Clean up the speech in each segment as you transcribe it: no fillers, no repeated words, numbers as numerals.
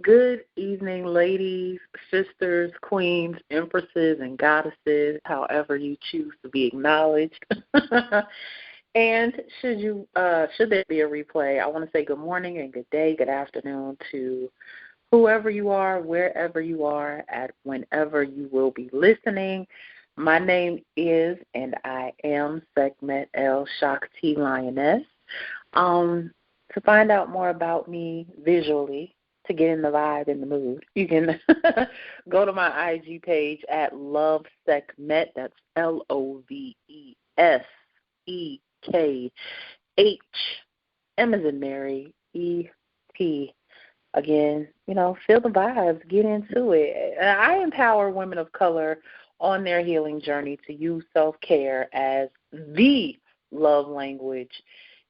Good evening, ladies, sisters, queens, empresses, and goddesses, however you choose to be acknowledged. And should there be a replay, I want to say good morning and good day, good afternoon to whoever you are, wherever you are, at whenever you will be listening. My name is, and I am Sekhmet El Shakti Lioness. To find out more about me visually, to get in the vibe and the mood, you can go to my IG page at Love Sekhmet. That's LOVESEKH, M as in Mary, EP. Again, feel the vibes, get into it. I empower women of color on their healing journey to use self-care as the love language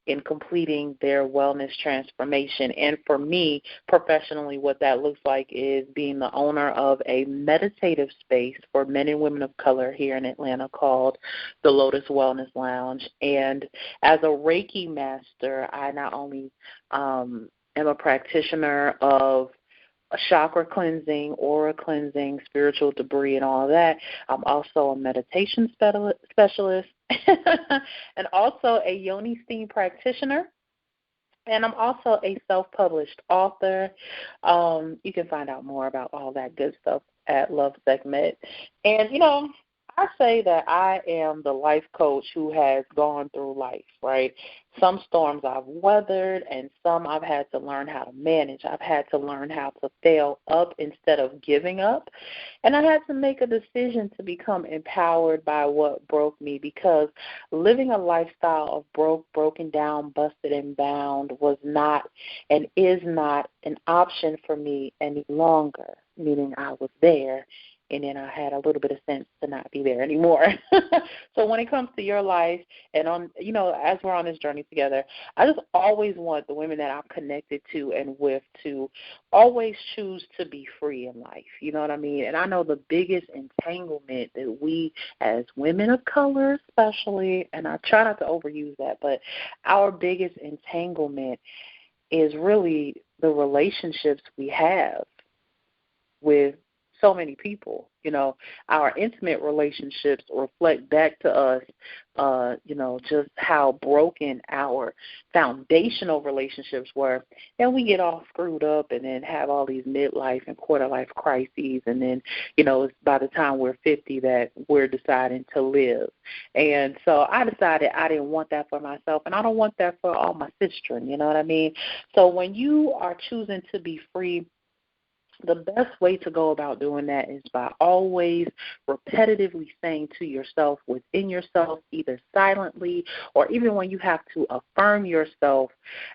in completing their wellness transformation. And for me, professionally, what that looks like is being the owner of a meditative space for men and women of color here in Atlanta called the Lotus Wellness Lounge. And as a Reiki master, I not only am a practitioner of chakra cleansing, aura cleansing, spiritual debris, and all of that. I'm also a meditation specialist and also a yoni steam practitioner. And I'm also a self-published author. You can find out more about all that good stuff at Love Segment. And, I say that I am the life coach who has gone through life, right? Some storms I've weathered and some I've had to learn how to manage. I've had to learn how to fail up instead of giving up. And I had to make a decision to become empowered by what broke me, because living a lifestyle of broken down, busted, and bound was not and is not an option for me any longer, meaning I was there. And then I had a little bit of sense to not be there anymore. So when it comes to your life and as we're on this journey together, I just always want the women that I'm connected to and with to always choose to be free in life. You know what I mean? And I know the biggest entanglement that we as women of color especially, and I try not to overuse that, but our biggest entanglement is really the relationships we have with so many people. Our intimate relationships reflect back to us, just how broken our foundational relationships were. And we get all screwed up and then have all these midlife and quarter-life crises. And then, it's by the time we're 50 that we're deciding to live. And so I decided I didn't want that for myself, and I don't want that for all my sistren, you know what I mean? So when you are choosing to be free, the best way to go about doing that is by always repetitively saying to yourself, within yourself, either silently or even when you have to affirm yourself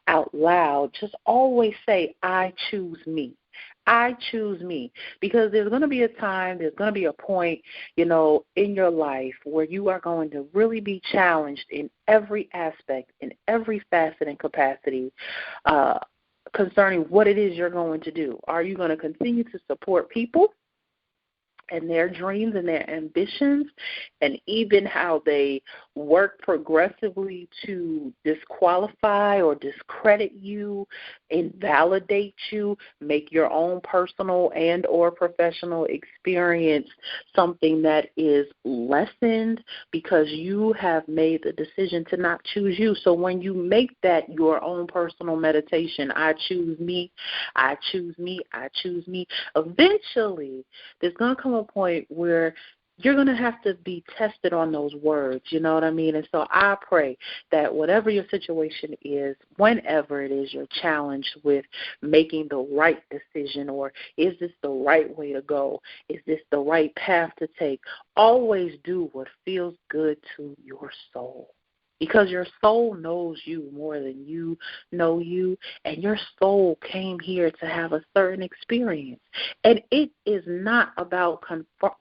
out loud, just always say, I choose me. I choose me, because there's going to be a time, there's going to be a point, in your life where you are going to really be challenged in every aspect, in every facet and capacity, concerning what it is you're going to do. Are you going to continue to support people and their dreams and their ambitions, and even how they work progressively to disqualify or discredit you, invalidate you, make your own personal and or professional experience something that is lessened because you have made the decision to not choose you? So when you make that your own personal meditation, I choose me, I choose me, I choose me, eventually there's going to come a point where you're going to have to be tested on those words, you know what I mean? And so I pray that whatever your situation is, whenever it is you're challenged with making the right decision, or is this the right way to go, is this the right path to take, always do what feels good to your soul. Because your soul knows you more than you know you, and your soul came here to have a certain experience. And it is not about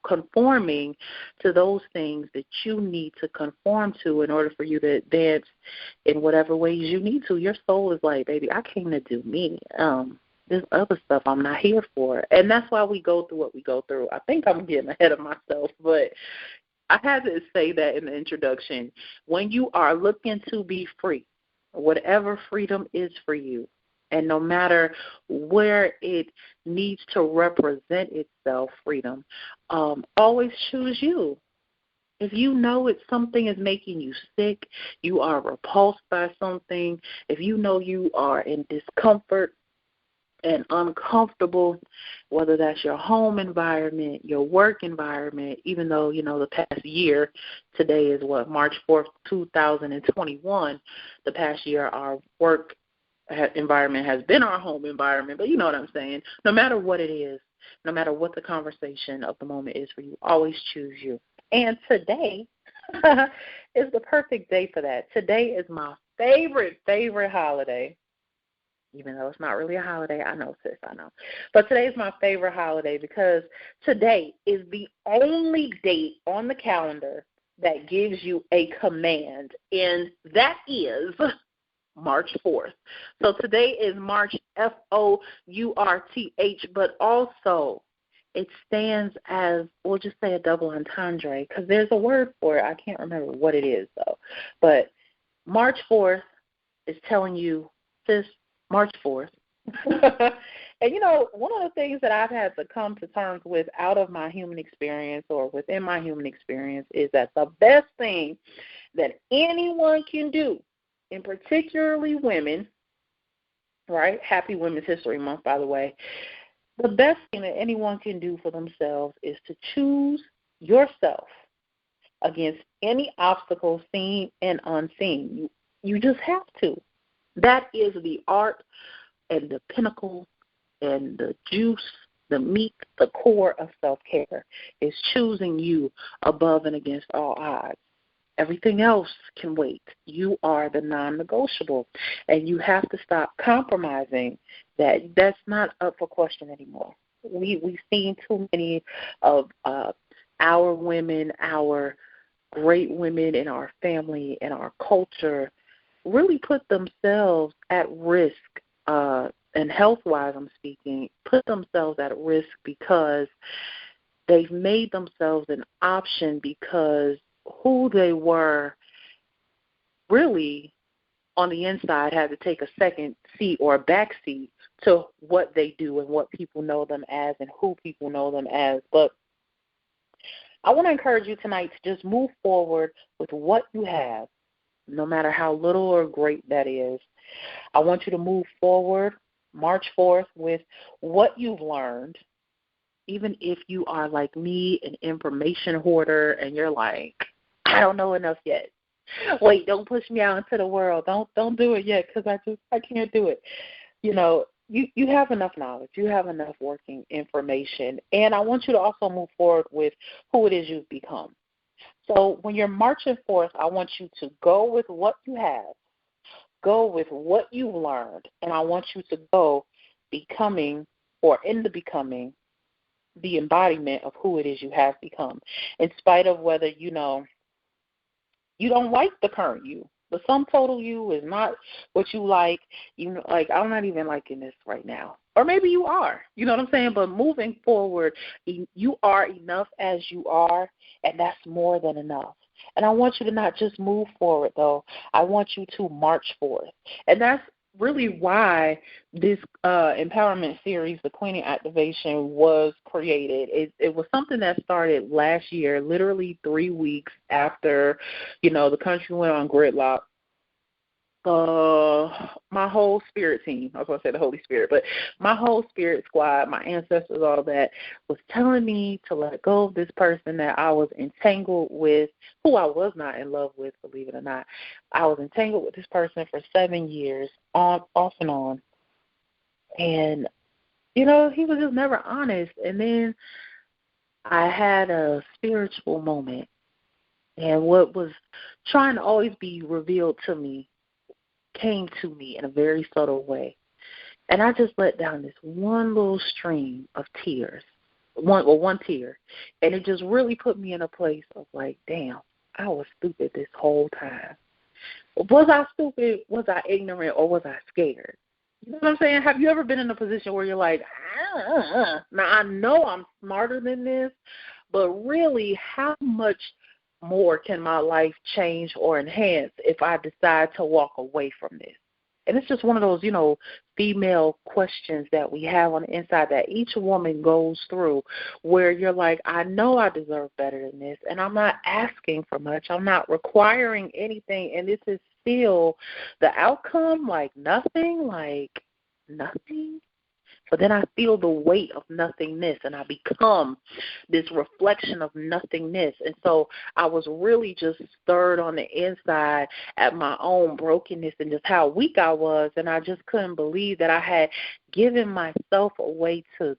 conforming to those things that you need to conform to in order for you to advance in whatever ways you need to. Your soul is like, baby, I came to do me. This other stuff I'm not here for. And that's why we go through what we go through. I think I'm getting ahead of myself, but I had to say that in the introduction. When you are looking to be free, whatever freedom is for you, And no matter where it needs to represent itself, freedom, always choose you. If you know something is making you sick, you are repulsed by something, if you know you are in discomfort and uncomfortable, whether that's your home environment, your work environment, even though, the past year, today is March 4th, 2021, the past year our work environment has been our home environment, but you know what I'm saying. No matter what it is, no matter what the conversation of the moment is for you, always choose you. And today is the perfect day for that. Today is my favorite holiday, even though it's not really a holiday. I know, sis, I know. But today is my favorite holiday because today is the only date on the calendar that gives you a command, and that is March 4th. So today is March, F-O-U-R-T-H, but also it stands as, we'll just say a double entendre, because there's a word for it. I can't remember what it is, though. But March 4th is telling you, sis, March 4th. And, one of the things that I've had to come to terms with out of my human experience or within my human experience is that the best thing that anyone can do, and particularly women, right? Happy Women's History Month, by the way. The best thing that anyone can do for themselves is to choose yourself against any obstacle, seen and unseen. You just have to. That is the art and the pinnacle and the juice, the meat, the core of self-care, is choosing you above and against all odds. Everything else can wait. You are the non-negotiable, and you have to stop compromising. That's not up for question anymore. We've seen too many of our women, our great women in our family and our culture really put themselves at risk, and health-wise I'm speaking, put themselves at risk because they've made themselves an option because who they were really on the inside had to take a second seat or a back seat to what they do and what people know them as and who people know them as. But I want to encourage you tonight to just move forward with what you have, no matter how little or great that is. I want you to move forward March 4th with what you've learned, even if you are like me, an information hoarder, and you're like, I don't know enough yet. Wait, don't push me out into the world. Don't do it yet because I can't do it. You have enough knowledge. You have enough working information. And I want you to also move forward with who it is you've become. So when you're marching forth, I want you to go with what you have, go with what you've learned, and I want you to go becoming or in the becoming the embodiment of who it is you have become, in spite of whether you don't like the current you. The sum total you is not what you like. Like, I'm not even liking this right now. Or maybe you are. You know what I'm saying? But moving forward, you are enough as you are, and that's more than enough. And I want you to not just move forward, though. I want you to march forth. And that's really why this empowerment series, the Queening Activation, was created. It was something that started last year, literally 3 weeks after, the country went on gridlock. My whole spirit team, I was going to say the Holy Spirit, but my whole spirit squad, my ancestors, all that, was telling me to let go of this person that I was entangled with, who I was not in love with, believe it or not. I was entangled with this person for 7 years, off and on. And, he was just never honest. And then I had a spiritual moment. And what was trying to always be revealed to me came to me in a very subtle way. And I just let down this one little stream of tears, one tear. And it just really put me in a place of like, damn, I was stupid this whole time. Was I stupid? Was I ignorant? Or was I scared? You know what I'm saying? Have you ever been in a position where you're like, now I know I'm smarter than this, but really how much more can my life change or enhance if I decide to walk away from this? And it's just one of those, female questions that we have on the inside that each woman goes through, where you're like, I know I deserve better than this, and I'm not asking for much. I'm not requiring anything, and this is still the outcome, like nothing. So then I feel the weight of nothingness, and I become this reflection of nothingness. And so I was really just stirred on the inside at my own brokenness and just how weak I was, and I just couldn't believe that I had given myself away to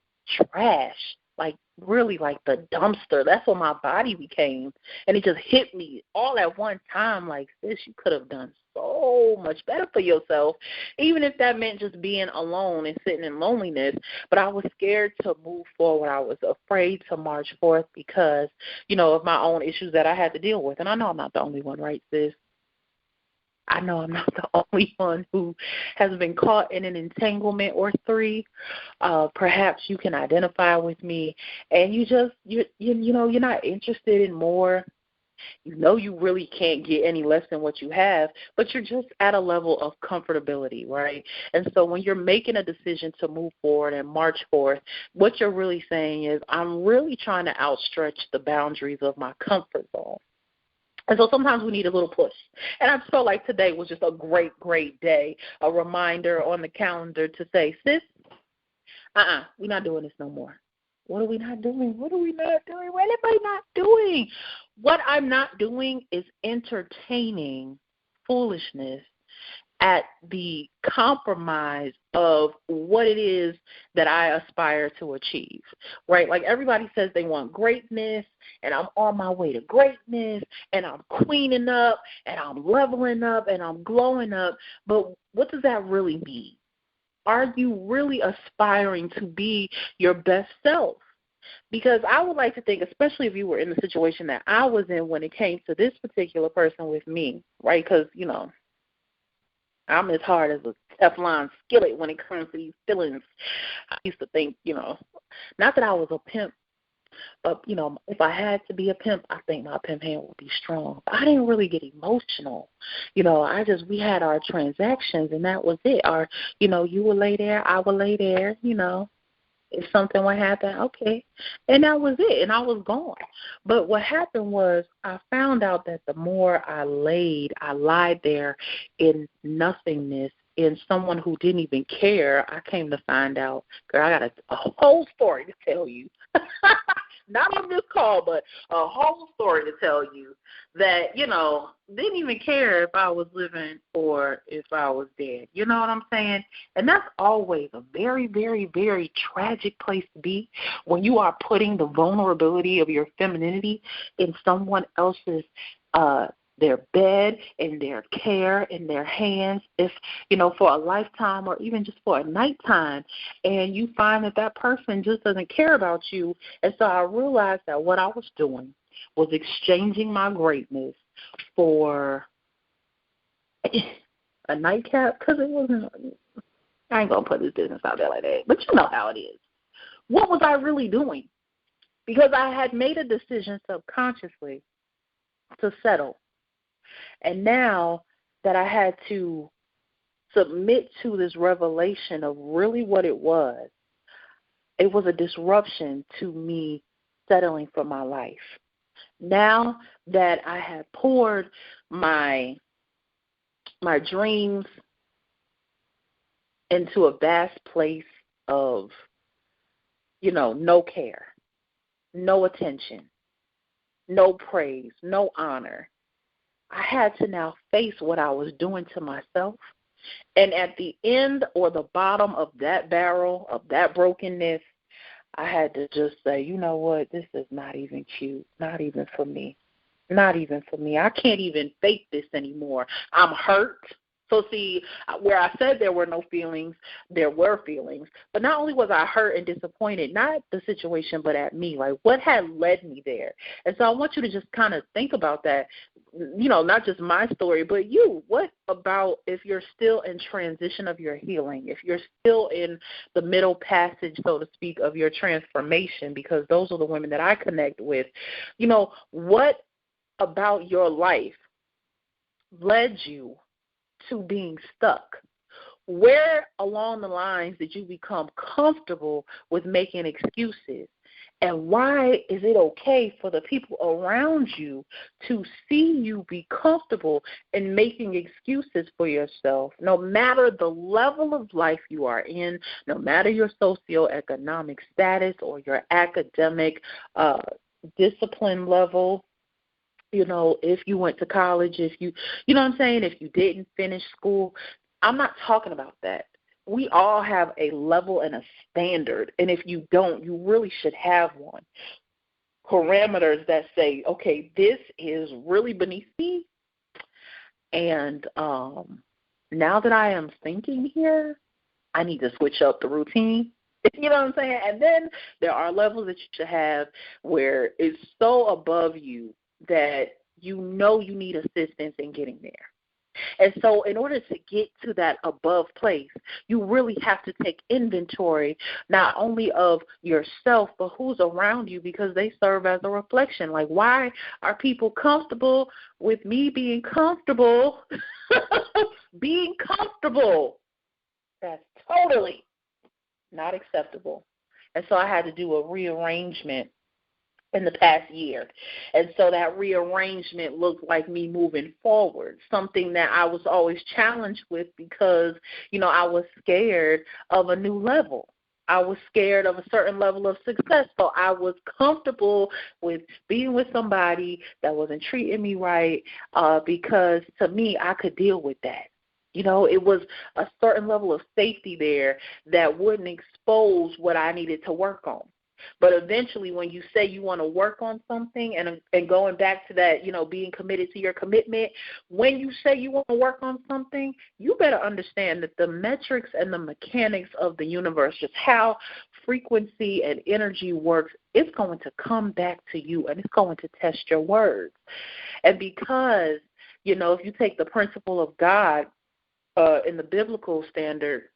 trash, like really like the dumpster. That's what my body became. And it just hit me all at one time, like, sis, you could have done so much better for yourself, even if that meant just being alone and sitting in loneliness. But I was scared to move forward. I was afraid to march forth because, of my own issues that I had to deal with. And I know I'm not the only one, right, sis? I know I'm not the only one who has been caught in an entanglement or three. Perhaps you can identify with me, and you're not interested in more. You really can't get any less than what you have, but you're just at a level of comfortability, right? And so when you're making a decision to move forward and march forth, what you're really saying is, I'm really trying to outstretch the boundaries of my comfort zone. And so sometimes we need a little push. And I just felt like today was just a great, great day, a reminder on the calendar to say, sis, we're not doing this no more. What are we not doing? What am I not doing? What I'm not doing is entertaining foolishness at the compromise of what it is that I aspire to achieve, right? Like everybody says they want greatness, and I'm on my way to greatness, and I'm cleaning up, and I'm leveling up, and I'm glowing up. But what does that really mean? Are you really aspiring to be your best self? Because I would like to think, especially if you were in the situation that I was in when it came to this particular person with me, right? Because, I'm as hard as a Teflon skillet when it comes to these feelings. I used to think, not that I was a pimp, but, if I had to be a pimp, I think my pimp hand would be strong. I didn't really get emotional. We had our transactions, and that was it. You would lay there, I would lay there, If something would happen, okay. And that was it, and I was gone. But what happened was I found out that the more I lied there in nothingness, in someone who didn't even care. I came to find out, girl, I got a whole story to tell you. Not on this call, but a whole story to tell you that, didn't even care if I was living or if I was dead. You know what I'm saying? And that's always a very, very, very tragic place to be when you are putting the vulnerability of your femininity in someone else's their bed, in their care, in their hands, if, for a lifetime or even just for a nighttime, and you find that person just doesn't care about you. And so I realized that what I was doing was exchanging my greatness for a nightcap, because it wasn't, I ain't going to put this business out there like that, but you know how it is. What was I really doing? Because I had made a decision subconsciously to settle. And now that I had to submit to this revelation of really what it was a disruption to me settling for my life. Now that I had poured my dreams into a vast place of, no care, no attention, no praise, no honor, I had to now face what I was doing to myself. And at the end or the bottom of that barrel, of that brokenness, I had to just say, you know what, this is not even cute, not even for me. Not even for me. I can't even fake this anymore. I'm hurt. So see, where I said there were no feelings, there were feelings. But not only was I hurt and disappointed, not the situation, but at me, like what had led me there. And so I want you to just kind of think about that, not just my story, but you. What about if you're still in transition of your healing, if you're still in the middle passage, so to speak, of your transformation, because those are the women that I connect with. What about your life led you to being stuck? Where along the lines did you become comfortable with making excuses? And why is it okay for the people around you to see you be comfortable in making excuses for yourself, no matter the level of life you are in, no matter your socioeconomic status or your academic discipline level? If you went to college, if you know what I'm saying, if you didn't finish school, I'm not talking about that. We all have a level and a standard, and if you don't, you really should have one. Parameters that say, okay, this is really beneath me, and now that I am thinking here, I need to switch up the routine. You know what I'm saying? And then there are levels that you should have where it's so above you that you need assistance in getting there. And so in order to get to that above place, you really have to take inventory not only of yourself, but who's around you, because they serve as a reflection. Like, why are people comfortable with me being comfortable? Being comfortable. That's totally not acceptable. And so I had to do a rearrangement in the past year. And so that rearrangement looked like me moving forward, something that I was always challenged with because, I was scared of a new level. I was scared of a certain level of success. So I was comfortable with being with somebody that wasn't treating me right because to me, I could deal with that. It was a certain level of safety there that wouldn't expose what I needed to work on. But eventually, when you say you want to work on something, and going back to that, being committed to your commitment, when you say you want to work on something, you better understand that the metrics and the mechanics of the universe, just how frequency and energy works, it's going to come back to you, and it's going to test your words. And because, if you take the principle of God in the biblical standard,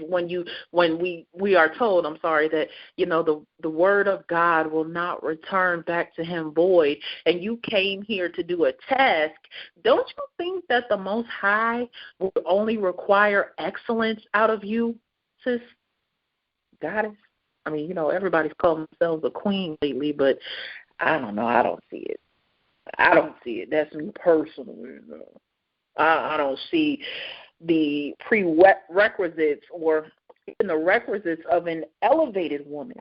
when we are told, that the word of God will not return back to him void, and you came here to do a task, don't you think that the Most High will only require excellence out of you, sis, goddess? I mean, everybody's calling themselves a queen lately, but I don't know. I don't see it. That's me personally. I don't see the prerequisites or even the requisites of an elevated woman,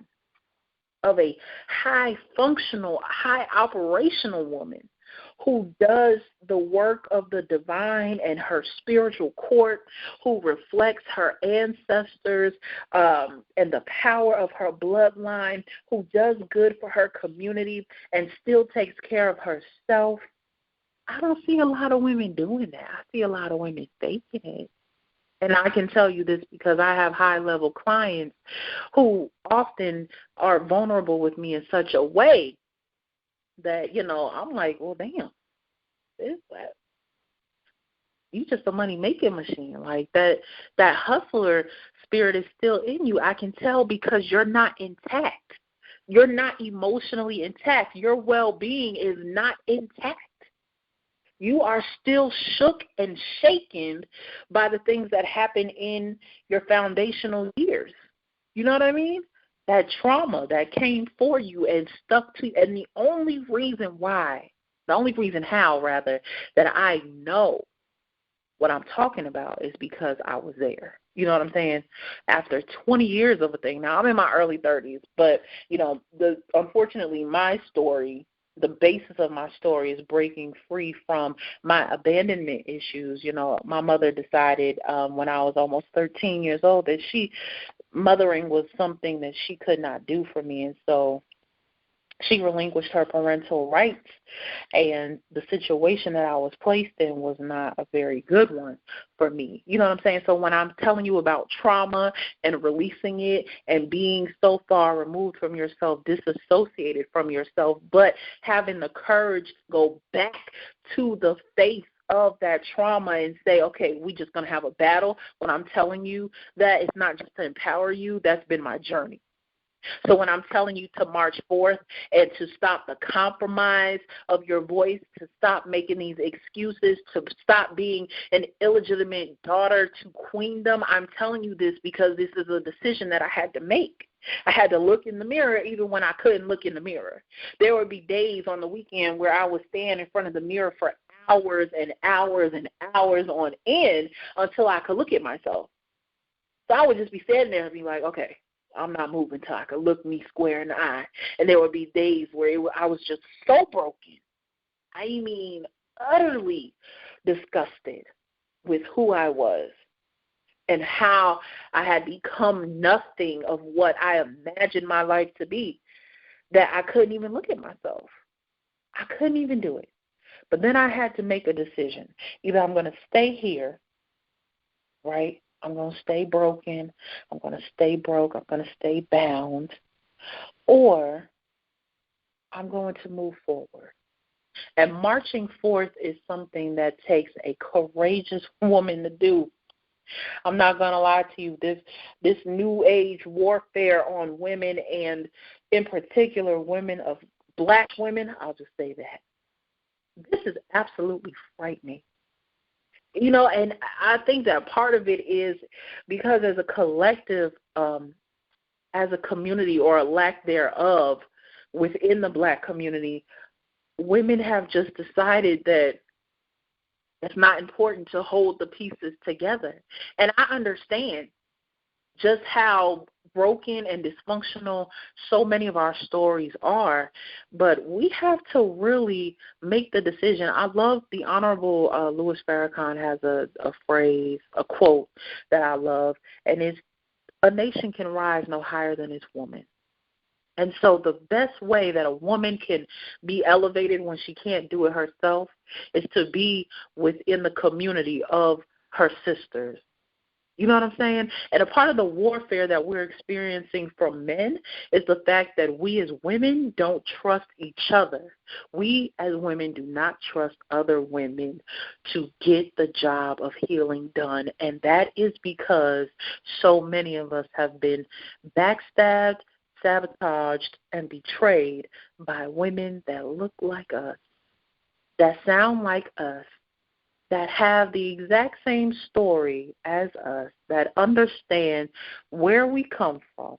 of a high functional, high operational woman who does the work of the divine and her spiritual court, who reflects her ancestors and the power of her bloodline, who does good for her community and still takes care of herself. I don't see a lot of women doing that. I see a lot of women faking it. And I can tell you this because I have high-level clients who often are vulnerable with me in such a way that, I'm like, well, damn, you just a money-making machine. Like that hustler spirit is still in you. I can tell because you're not intact. You're not emotionally intact. Your well-being is not intact. You are still shook and shaken by the things that happen in your foundational years. You know what I mean? That trauma that came for you and stuck to you. And the only reason how, that I know what I'm talking about is because I was there. You know what I'm saying? After 20 years of a thing. Now, I'm in my early 30s, but, unfortunately, my story, the basis of my story is breaking free from my abandonment issues. My mother decided when I was almost 13 years old that mothering was something that she could not do for me. And so she relinquished her parental rights, and the situation that I was placed in was not a very good one for me. You know what I'm saying? So when I'm telling you about trauma and releasing it and being so far removed from yourself, disassociated from yourself, but having the courage to go back to the face of that trauma and say, okay, we're just going to have a battle. When I'm telling you that, it's not just to empower you, that's been my journey. So when I'm telling you to march forth and to stop the compromise of your voice, to stop making these excuses, to stop being an illegitimate daughter to queendom, I'm telling you this because this is a decision that I had to make. I had to look in the mirror even when I couldn't look in the mirror. There would be days on the weekend where I would stand in front of the mirror for hours and hours and hours on end until I could look at myself. So I would just be standing there and be like, okay, I'm not moving until I could look me square in the eye. And there would be days where I was just so broken. I mean, utterly disgusted with who I was and how I had become nothing of what I imagined my life to be, that I couldn't even look at myself. I couldn't even do it. But then I had to make a decision. Either I'm going to stay here, right? I'm going to stay broken. I'm going to stay broke. I'm going to stay bound. Or I'm going to move forward. And marching forth is something that takes a courageous woman to do. I'm not going to lie to you. This new age warfare on women, and in particular women of black women, I'll just say that. This is absolutely frightening. You know, and I think that part of it is because as a collective, as a community or a lack thereof within the black community, women have just decided that it's not important to hold the pieces together. And I understand just how broken and dysfunctional so many of our stories are, but we have to really make the decision. I love the Honorable Louis Farrakhan has a phrase, a quote that I love, and it's, a nation can rise no higher than its woman. And so the best way that a woman can be elevated when she can't do it herself is to be within the community of her sisters. You know what I'm saying? And a part of the warfare that we're experiencing from men is the fact that we as women don't trust each other. We as women do not trust other women to get the job of healing done. And that is because so many of us have been backstabbed, sabotaged, and betrayed by women that look like us, that sound like us, that have the exact same story as us, that understand where we come from,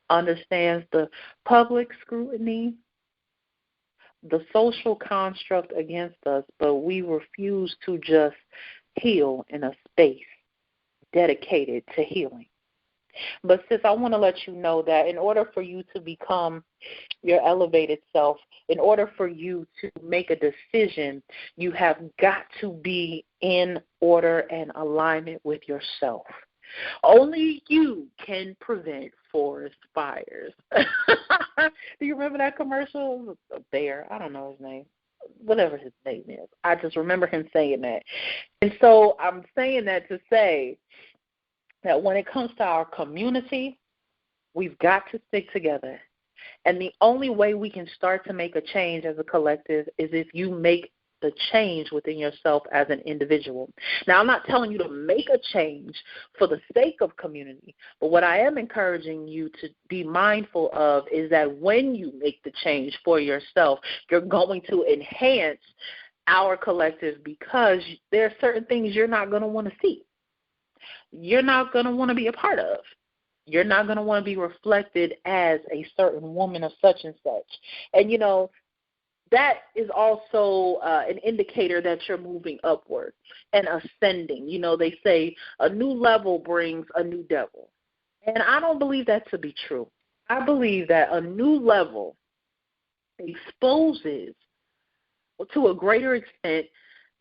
understands the public scrutiny, the social construct against us, but we refuse to just heal in a space dedicated to healing. But sis, I want to let you know that in order for you to become your elevated self, in order for you to make a decision, you have got to be in order and alignment with yourself. Only you can prevent forest fires. Do you remember that commercial? A bear, I don't know his name. Whatever his name is. I just remember him saying that. And so I'm saying that to say that when it comes to our community, we've got to stick together. And the only way we can start to make a change as a collective is if you make the change within yourself as an individual. Now, I'm not telling you to make a change for the sake of community, but what I am encouraging you to be mindful of is that when you make the change for yourself, you're going to enhance our collective because there are certain things you're not going to want to see. You're not going to want to be a part of. You're not going to want to be reflected as a certain woman of such and such. And, you know, that is also an indicator that you're moving upward and ascending. You know, they say a new level brings a new devil. And I don't believe that to be true. I believe that a new level exposes, to a greater extent,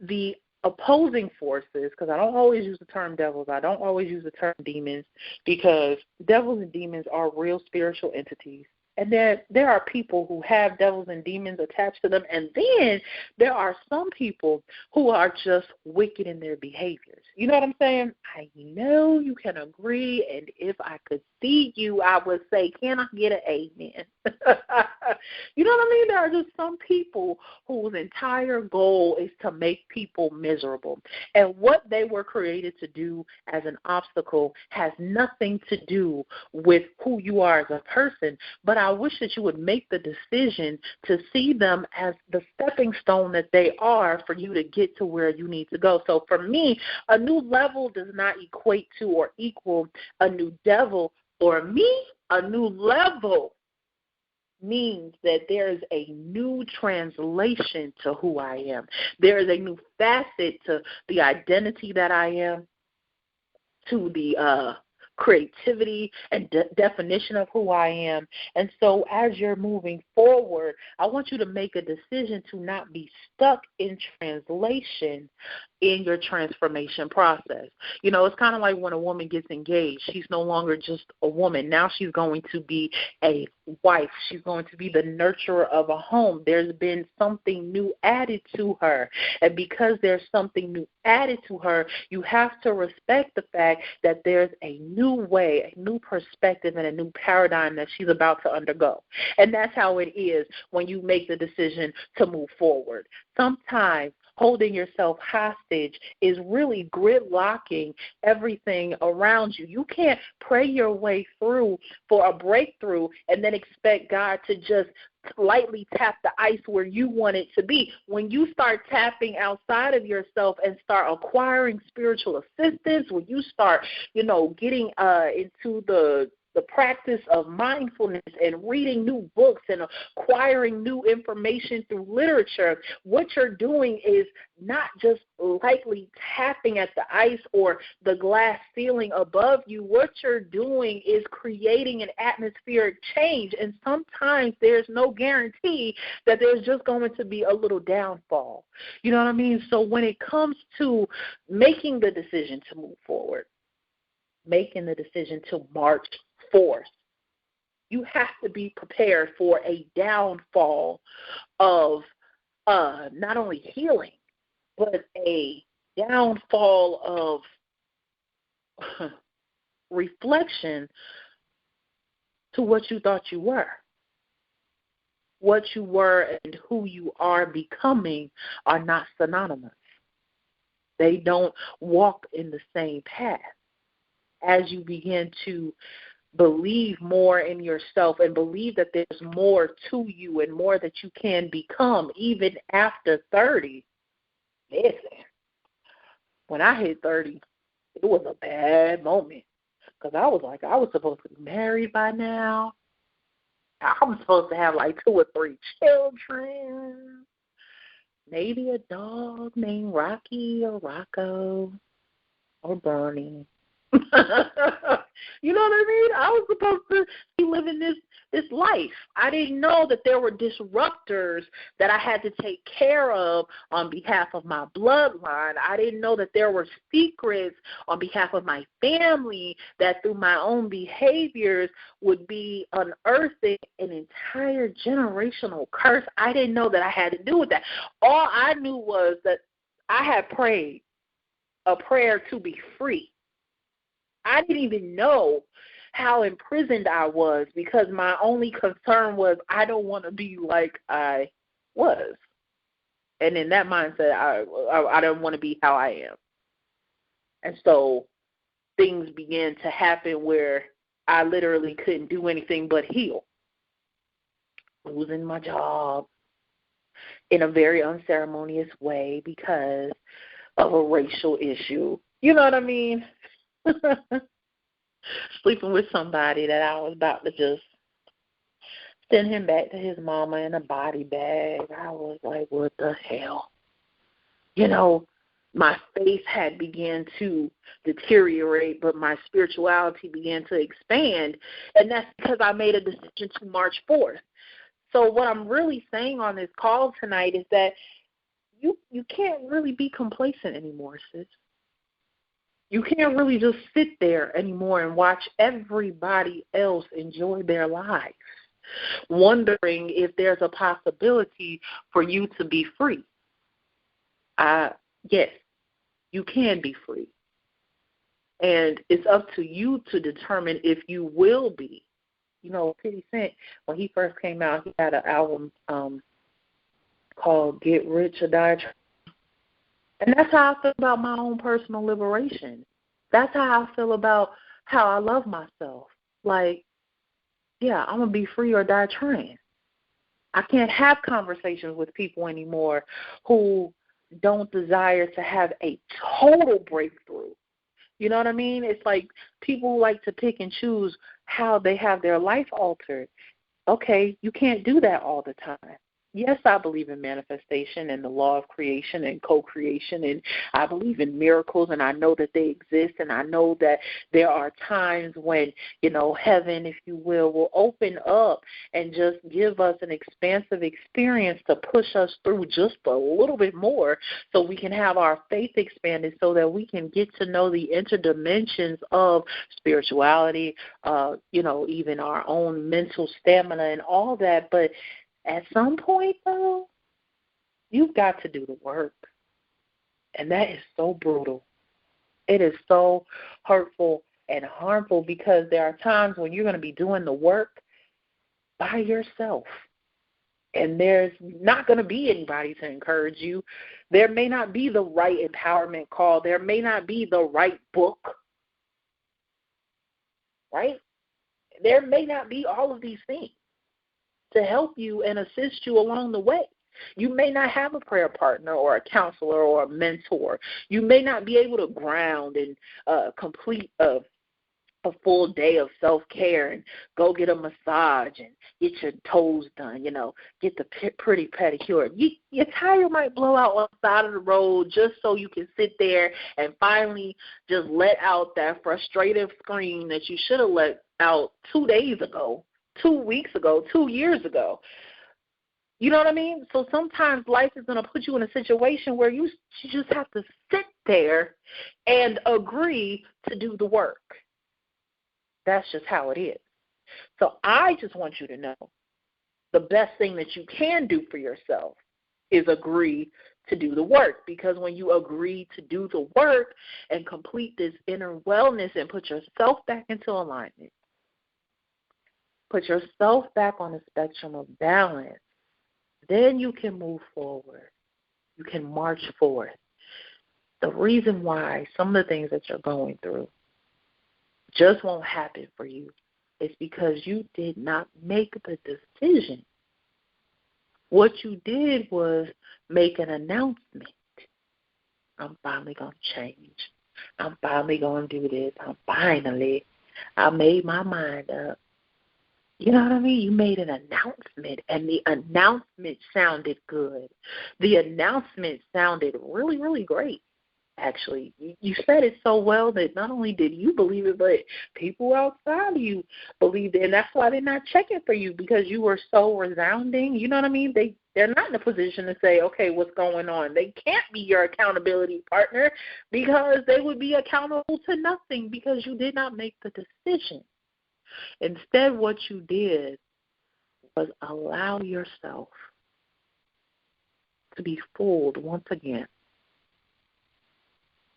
the opposing forces, because I don't always use the term devils. I don't always use the term demons, because devils and demons are real spiritual entities. And there are people who have devils and demons attached to them. And then there are some people who are just wicked in their behaviors. You know what I'm saying? I know you can agree, and if I could see you, I would say, can I get an amen? You know what I mean? There are just some people whose entire goal is to make people miserable. And what they were created to do as an obstacle has nothing to do with who you are as a person. But I wish that you would make the decision to see them as the stepping stone that they are for you to get to where you need to go. So for me, a new level does not equate to or equal a new devil. For me, a new level means that there is a new translation to who I am. There is a new facet to the identity that I am, to the creativity and definition of who I am. And so as you're moving forward, I want you to make a decision to not be stuck in translation in your transformation process. You know, it's kind of like when a woman gets engaged. She's no longer just a woman. Now she's going to be a wife. She's going to be the nurturer of a home. There's been something new added to her. And because there's something new added to her, you have to respect the fact that there's a new way, a new perspective, and a new paradigm that she's about to undergo. And that's how it is when you make the decision to move forward. Sometimes holding yourself hostage is really gridlocking everything around you. You can't pray your way through for a breakthrough and then expect God to just lightly tap the ice where you want it to be. When you start tapping outside of yourself and start acquiring spiritual assistance, when you start, getting into the practice of mindfulness and reading new books and acquiring new information through literature, what you're doing is not just lightly tapping at the ice or the glass ceiling above you. What you're doing is creating an atmospheric change, and sometimes there's no guarantee that there's just going to be a little downfall. You know what I mean? So when it comes to making the decision to move forward, making the decision to march force, you have to be prepared for a downfall of not only healing, but a downfall of reflection to what you thought you were. What you were and who you are becoming are not synonymous. They don't walk in the same path. As you begin to believe more in yourself and believe that there's more to you and more that you can become even after 30. Listen, when I hit 30, it was a bad moment because I was like, I was supposed to be married by now. I was supposed to have like 2 or 3 children, maybe a dog named Rocky or Rocco or Bernie. You know what I mean? I was supposed to be living this life. I didn't know that there were disruptors that I had to take care of on behalf of my bloodline. I didn't know that there were secrets on behalf of my family that through my own behaviors would be unearthing an entire generational curse. I didn't know that I had to do with that. All I knew was that I had prayed a prayer to be free. I didn't even know how imprisoned I was because my only concern was I don't want to be like I was. And in that mindset, I don't want to be how I am. And so things began to happen where I literally couldn't do anything but heal. Losing my job in a very unceremonious way because of a racial issue. You know what I mean? Sleeping with somebody that I was about to just send him back to his mama in a body bag. I was like, what the hell? My faith had begun to deteriorate, but my spirituality began to expand, and that's because I made a decision to march forth. So what I'm really saying on this call tonight is that you can't really be complacent anymore, sis. You can't really just sit there anymore and watch everybody else enjoy their lives, wondering if there's a possibility for you to be free. Yes, you can be free. And it's up to you to determine if you will be. You know, 50 Cent, when he first came out, he had an album called Get Rich or Die Trying. And that's how I feel about my own personal liberation. That's how I feel about how I love myself. Like, yeah, I'm going to be free or die trying. I can't have conversations with people anymore who don't desire to have a total breakthrough. You know what I mean? It's like people like to pick and choose how they have their life altered. Okay, you can't do that all the time. Yes, I believe in manifestation and the law of creation and co-creation, and I believe in miracles, and I know that they exist, and I know that there are times when, you know, heaven, if you will open up and just give us an expansive experience to push us through just a little bit more so we can have our faith expanded so that we can get to know the interdimensions of spirituality, you know, even our own mental stamina and all that. But at some point, though, you've got to do the work. And that is so brutal. It is so hurtful and harmful because there are times when you're going to be doing the work by yourself. And there's not going to be anybody to encourage you. There may not be the right empowerment call. There may not be the right book. Right? There may not be all of these things to help you and assist you along the way. You may not have a prayer partner or a counselor or a mentor. You may not be able to ground and complete a full day of self-care and go get a massage and get your toes done, you know, get the pretty pedicure. Your tire might blow out on the side of the road just so you can sit there and finally just let out that frustrated scream that you should have let out 2 days ago, 2 weeks ago, 2 years ago. You know what I mean? So sometimes life is going to put you in a situation where you just have to sit there and agree to do the work. That's just how it is. So I just want you to know the best thing that you can do for yourself is agree to do the work, because when you agree to do the work and complete this inner wellness and put yourself back into alignment, put yourself back on the spectrum of balance, then you can move forward. You can march forward. The reason why some of the things that you're going through just won't happen for you is because you did not make the decision. What you did was make an announcement. I'm finally going to change. I'm finally going to do this. I made my mind up. You know what I mean? You made an announcement, and the announcement sounded good. The announcement sounded really, really great. Actually, you said it so well that not only did you believe it, but people outside of you believed it, and that's why they're not checking for you, because you were so resounding. You know what I mean? They're not in a position to say, okay, what's going on? They can't be your accountability partner because they would be accountable to nothing because you did not make the decision. Instead, what you did was allow yourself to be fooled once again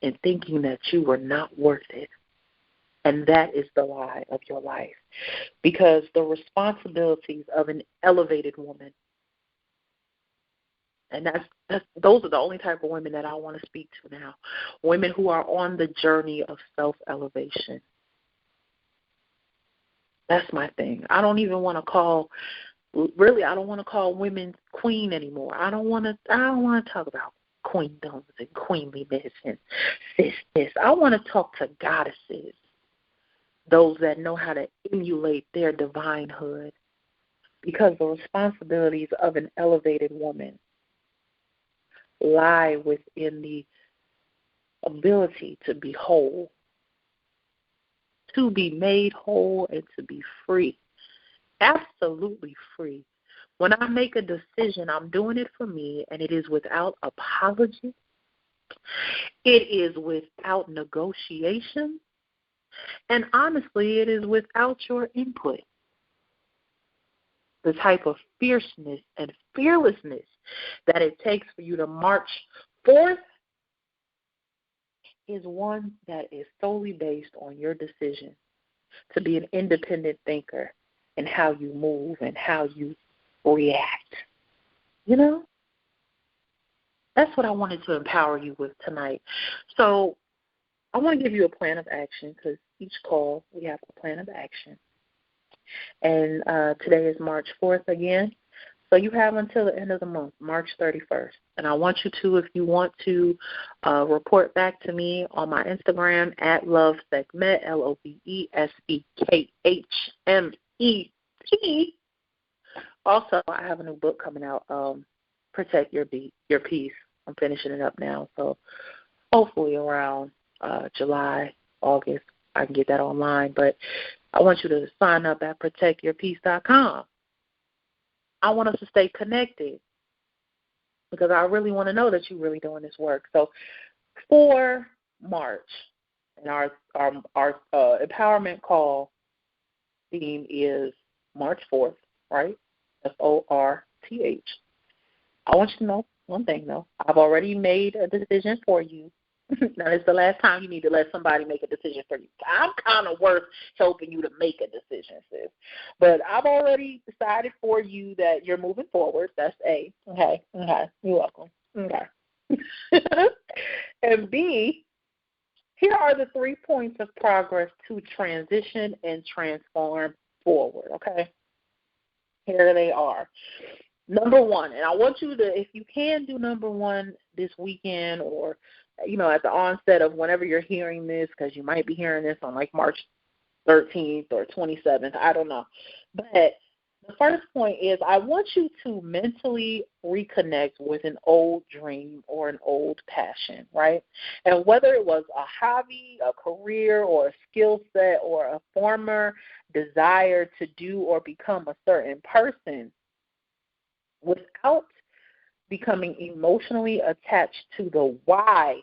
in thinking that you were not worth it. And that is the lie of your life. Because the responsibilities of an elevated woman, and those are the only type of women that I want to speak to now, women who are on the journey of self-elevation. That's my thing. I don't want to call women queen anymore. I don't want to talk about queendoms and queenliness and cisness. I want to talk to goddesses, those that know how to emulate their divinehood, because the responsibilities of an elevated woman lie within the ability to be whole, to be made whole, and to be free, absolutely free. When I make a decision, I'm doing it for me, and it is without apology. It is without negotiation. And honestly, it is without your input. The type of fierceness and fearlessness that it takes for you to march forth, is one that is solely based on your decision to be an independent thinker and how you move and how you react. You know? That's what I wanted to empower you with tonight. So I want to give you a plan of action because each call we have a plan of action. And today is March 4th again. So you have until the end of the month, March 31st. And I want you to, if you want to, report back to me on my Instagram at LoveSekmet, LoveSekmet. Also, I have a new book coming out, Protect Your Peace. I'm finishing it up now. So hopefully around July, August, I can get that online. But I want you to sign up at protectyourpeace.com. I want us to stay connected because I really want to know that you're really doing this work. So for March, and our empowerment call theme is March 4th, right? FORTH. I want you to know one thing, though. I've already made a decision for you. Now, it's the last time you need to let somebody make a decision for you. I'm kind of worth helping you to make a decision, sis. But I've already decided for you that you're moving forward. That's A. Okay. You're welcome. Okay. And B, here are the 3 points of progress to transition and transform forward, okay? Here they are. Number 1, and I want you to, if you can do number 1 this weekend or, at the onset of whenever you're hearing this, because you might be hearing this on like March 13th or 27th, I don't know. But the first point is I want you to mentally reconnect with an old dream or an old passion, right? And whether it was a hobby, a career, or a skill set, or a former desire to do or become a certain person, without becoming emotionally attached to the why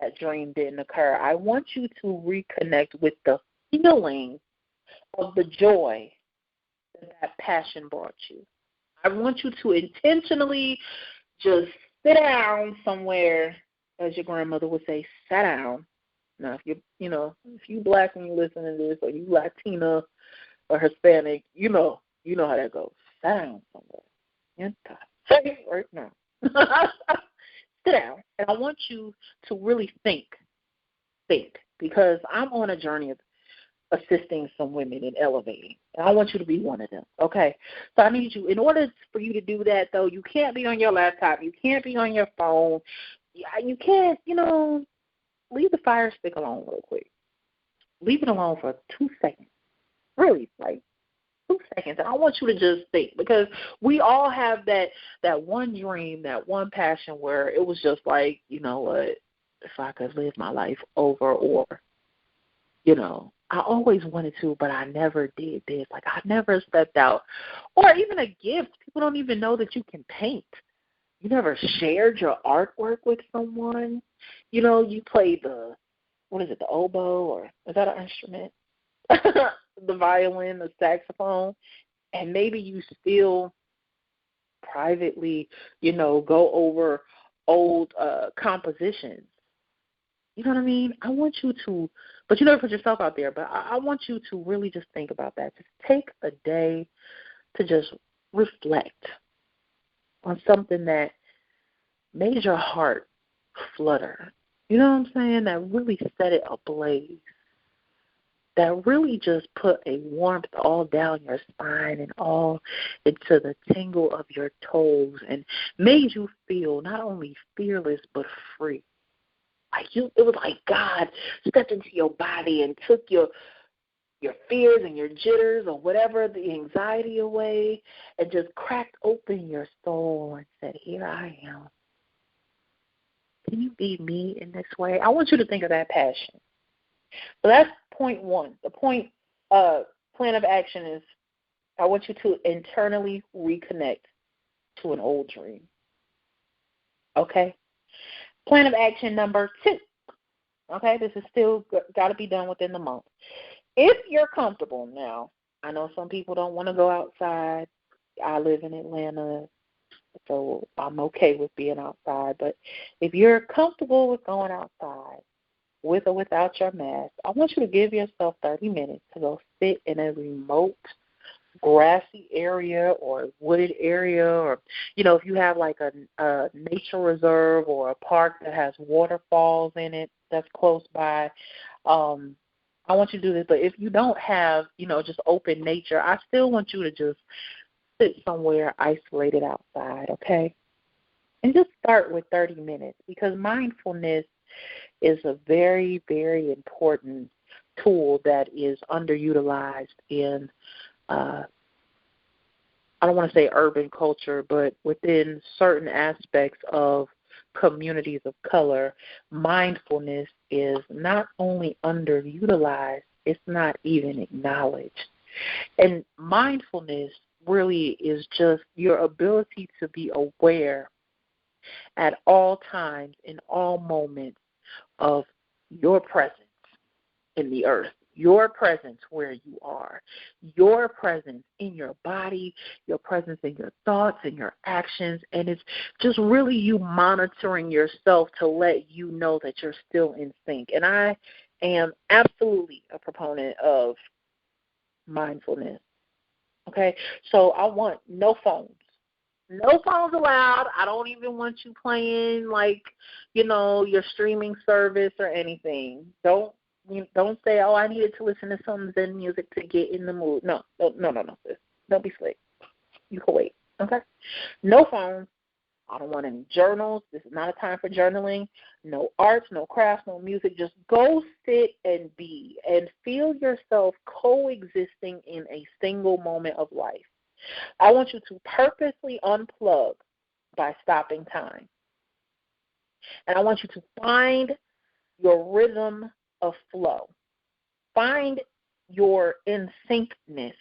that dream didn't occur, I want you to reconnect with the feeling of the joy that passion brought you. I want you to intentionally just sit down somewhere, as your grandmother would say, sit down. Now, if you black and you listen to this, or you Latina or Hispanic, you know how that goes. Sit down somewhere. Right now. Sit down, and I want you to really think, because I'm on a journey of assisting some women in elevating, and I want you to be one of them, okay? So I need you, in order for you to do that, though, you can't be on your laptop, you can't be on your phone, you can't, leave the fire stick alone real quick. Leave it alone for 2 seconds, really, like 2 seconds, and I want you to just think, because we all have that one dream, that one passion where it was just like, you know what, if I could live my life over, or, I always wanted to, but I never did this. Like, I never stepped out. Or even a gift. People don't even know that you can paint. You never shared your artwork with someone. You played the oboe, or is that an instrument? The violin, the saxophone, and maybe you still privately, go over old compositions. You know what I mean? I want you to, but you never put yourself out there, but I want you to really just think about that. Just take a day to just reflect on something that made your heart flutter. You know what I'm saying? That really set it ablaze. That really just put a warmth all down your spine and all into the tingle of your toes and made you feel not only fearless but free. It was like God stepped into your body and took your fears and your jitters or whatever, the anxiety away, and just cracked open your soul and said, here I am. Can you be me in this way? I want you to think of that passion. So that's point 1. The plan of action is I want you to internally reconnect to an old dream. Okay? Plan of action number 2. Okay? This is still got to be done within the month. If you're comfortable now, I know some people don't want to go outside. I live in Atlanta, so I'm okay with being outside. But if you're comfortable with going outside, with or without your mask, I want you to give yourself 30 minutes to go sit in a remote grassy area or wooded area, or, if you have like a nature reserve or a park that has waterfalls in it that's close by. I want you to do this. But if you don't have, just open nature, I still want you to just sit somewhere isolated outside, okay? And just start with 30 minutes, because mindfulness is a very, very important tool that is underutilized in I don't want to say urban culture, but within certain aspects of communities of color, mindfulness is not only underutilized, it's not even acknowledged. And mindfulness really is just your ability to be aware at all times, in all moments, of your presence in the earth, your presence where you are, your presence in your body, your presence in your thoughts and your actions. And it's just really you monitoring yourself to let you know that you're still in sync. And I am absolutely a proponent of mindfulness. Okay? So I want no phones. No phones allowed. I don't even want you playing your streaming service or anything. Don't say, I needed to listen to some Zen music to get in the mood. No, sis. Don't be slick. You can wait, okay? No phones. I don't want any journals. This is not a time for journaling. No arts, no crafts, no music. Just go sit and be and feel yourself coexisting in a single moment of life. I want you to purposely unplug by stopping time. And I want you to find your rhythm of flow. Find your in-syncness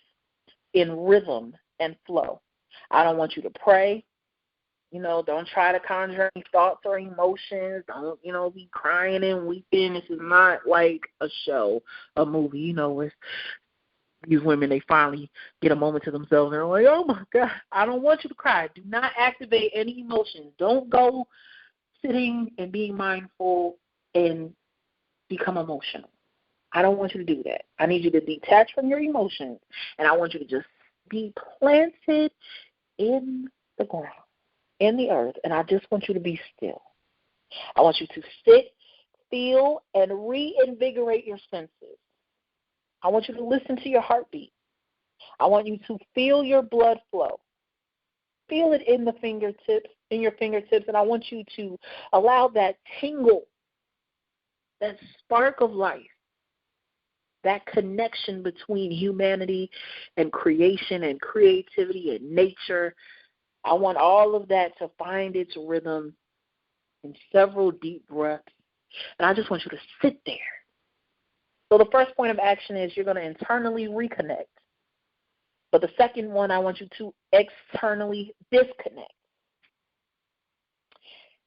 in rhythm and flow. I don't want you to pray. Don't try to conjure any thoughts or emotions. Don't, be crying and weeping. This is not like a show, a movie, where these women, they finally get a moment to themselves and they're like, oh, my God, I don't want you to cry. Do not activate any emotions. Don't go sitting and being mindful and become emotional. I don't want you to do that. I need you to detach from your emotions, and I want you to just be planted in the ground, in the earth, and I just want you to be still. I want you to sit, feel, and reinvigorate your senses. I want you to listen to your heartbeat. I want you to feel your blood flow. Feel it in your fingertips, and I want you to allow that tingle, that spark of life, that connection between humanity and creation and creativity and nature. I want all of that to find its rhythm in several deep breaths. And I just want you to sit there. So the first point of action is you're going to internally reconnect. But the second one, I want you to externally disconnect.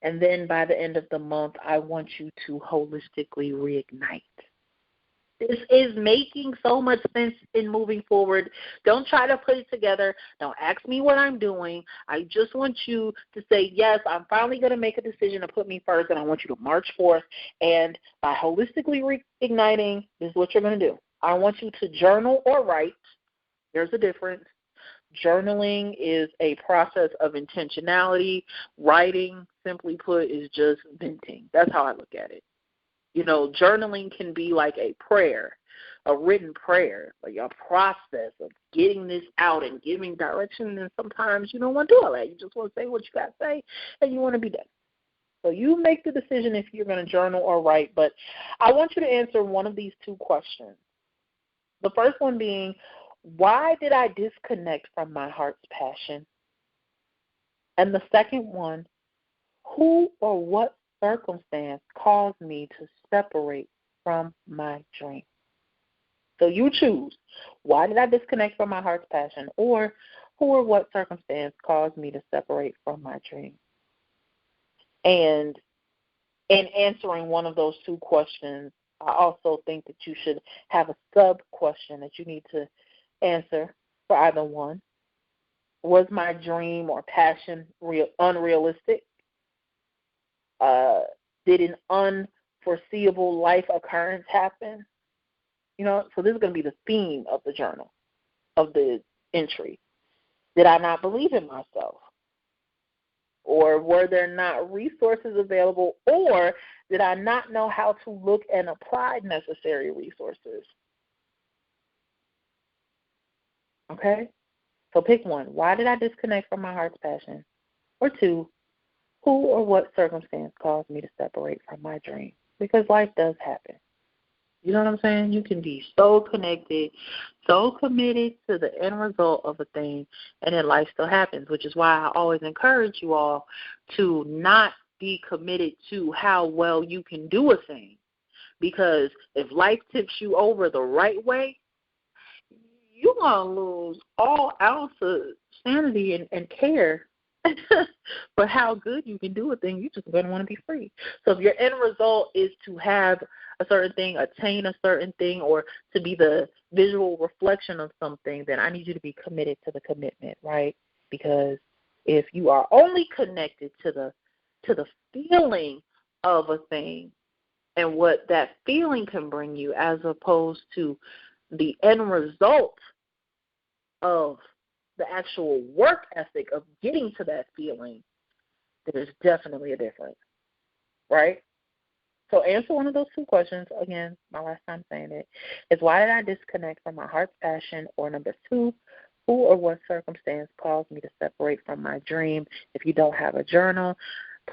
And then by the end of the month, I want you to holistically reignite. This is making so much sense in moving forward. Don't try to put it together. Don't ask me what I'm doing. I just want you to say, yes, I'm finally going to make a decision to put me first, and I want you to march forth. And by holistically reigniting, this is what you're going to do. I want you to journal or write. There's a difference. Journaling is a process of intentionality. Writing, simply put, is just venting. That's how I look at it. Journaling can be like a prayer, a written prayer, like a process of getting this out and giving direction. And sometimes you don't want to do all that. You just want to say what you got to say, and you want to be done. So you make the decision if you're going to journal or write. But I want you to answer one of these two questions. The first one being, why did I disconnect from my heart's passion? And the second one, who or what circumstance caused me to separate from my dream? So you choose. Why did I disconnect from my heart's passion? Or who or what circumstance caused me to separate from my dream? And in answering one of those two questions, I also think that you should have a sub-question that you need to answer for either one. Was my dream or passion unrealistic? Did an foreseeable life occurrence happen? So this is going to be the theme of the journal, of the entry. Did I not believe in myself? Or were there not resources available? Or did I not know how to look and apply necessary resources? Okay? So pick one. Why did I disconnect from my heart's passion? Or two, who or what circumstance caused me to separate from my dream? Because life does happen. You know what I'm saying? You can be so connected, so committed to the end result of a thing, and then life still happens, which is why I always encourage you all to not be committed to how well you can do a thing. Because if life tips you over the right way, you're going to lose all ounce of sanity and care for how good you can do a thing. You're just going to want to be free. So if your end result is to have a certain thing, attain a certain thing, or to be the visual reflection of something, then I need you to be committed to the commitment, right? Because if you are only connected to the feeling of a thing and what that feeling can bring you, as opposed to the end result of the actual work ethic of getting to that feeling, there's definitely a difference, right? So answer one of those two questions. Again, my last time saying it is, why did I disconnect from my heart's passion? Or number two, who or what circumstance caused me to separate from my dream? If you don't have a journal,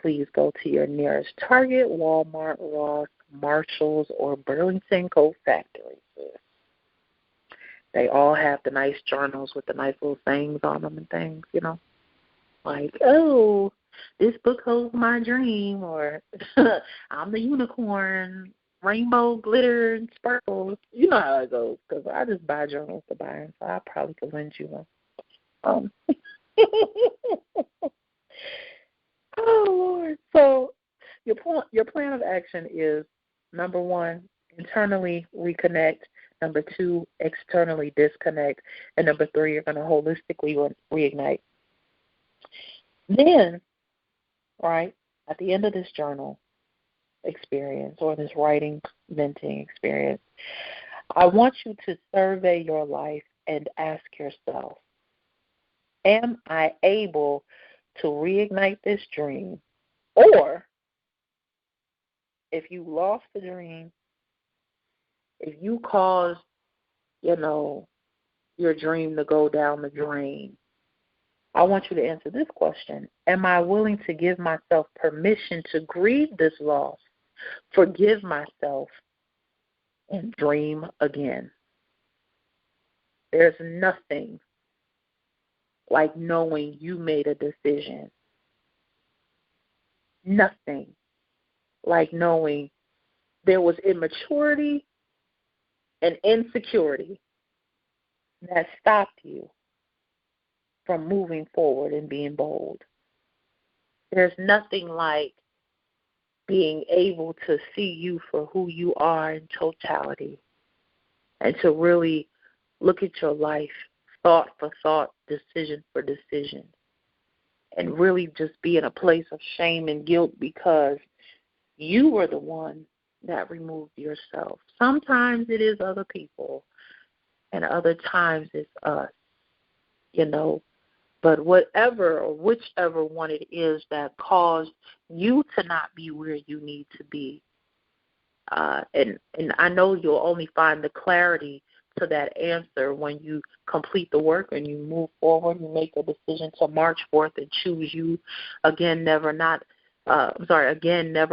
please go to your nearest Target, Walmart, Ross, Marshalls, or Burlington Coat Factory. They all have the nice journals with the nice little sayings on them and things, like, oh, this book holds my dream, or I'm the unicorn, rainbow, glitter, and sparkles. You know how it goes, because I just buy journals to buy them, so I probably could lend you one. Oh, Lord. So your plan of action is, number one, internally reconnect. Number two, externally disconnect. And number three, you're going to holistically reignite. Then, right, at the end of this journal experience, or this writing, venting experience, I want you to survey your life and ask yourself, am I able to reignite this dream? Or, if you lost the dream, if you caused, your dream to go down the drain, I want you to answer this question. Am I willing to give myself permission to grieve this loss, forgive myself, and dream again? There's nothing like knowing you made a decision. Nothing like knowing there was immaturity and insecurity that stopped you from moving forward and being bold. There's nothing like being able to see you for who you are in totality, and to really look at your life thought for thought, decision for decision, and really just be in a place of shame and guilt because you were the one that removed yourself. Sometimes it is other people, and other times it's us, But whatever or whichever one it is that caused you to not be where you need to be, and I know you'll only find the clarity to that answer when you complete the work and you move forward and make a decision to march forth and choose you again, never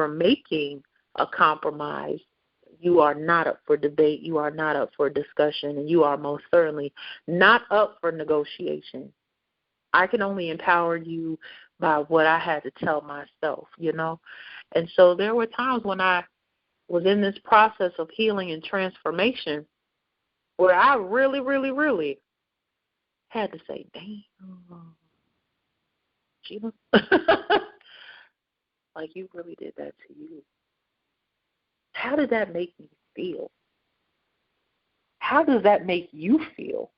making a compromise. You are not up for debate. You are not up for discussion, and you are most certainly not up for negotiation. I can only empower you by what I had to tell myself, And so there were times when I was in this process of healing and transformation where I really, really, really had to say, damn, Gina, like you really did that to you. How did that make me feel? How does that make you feel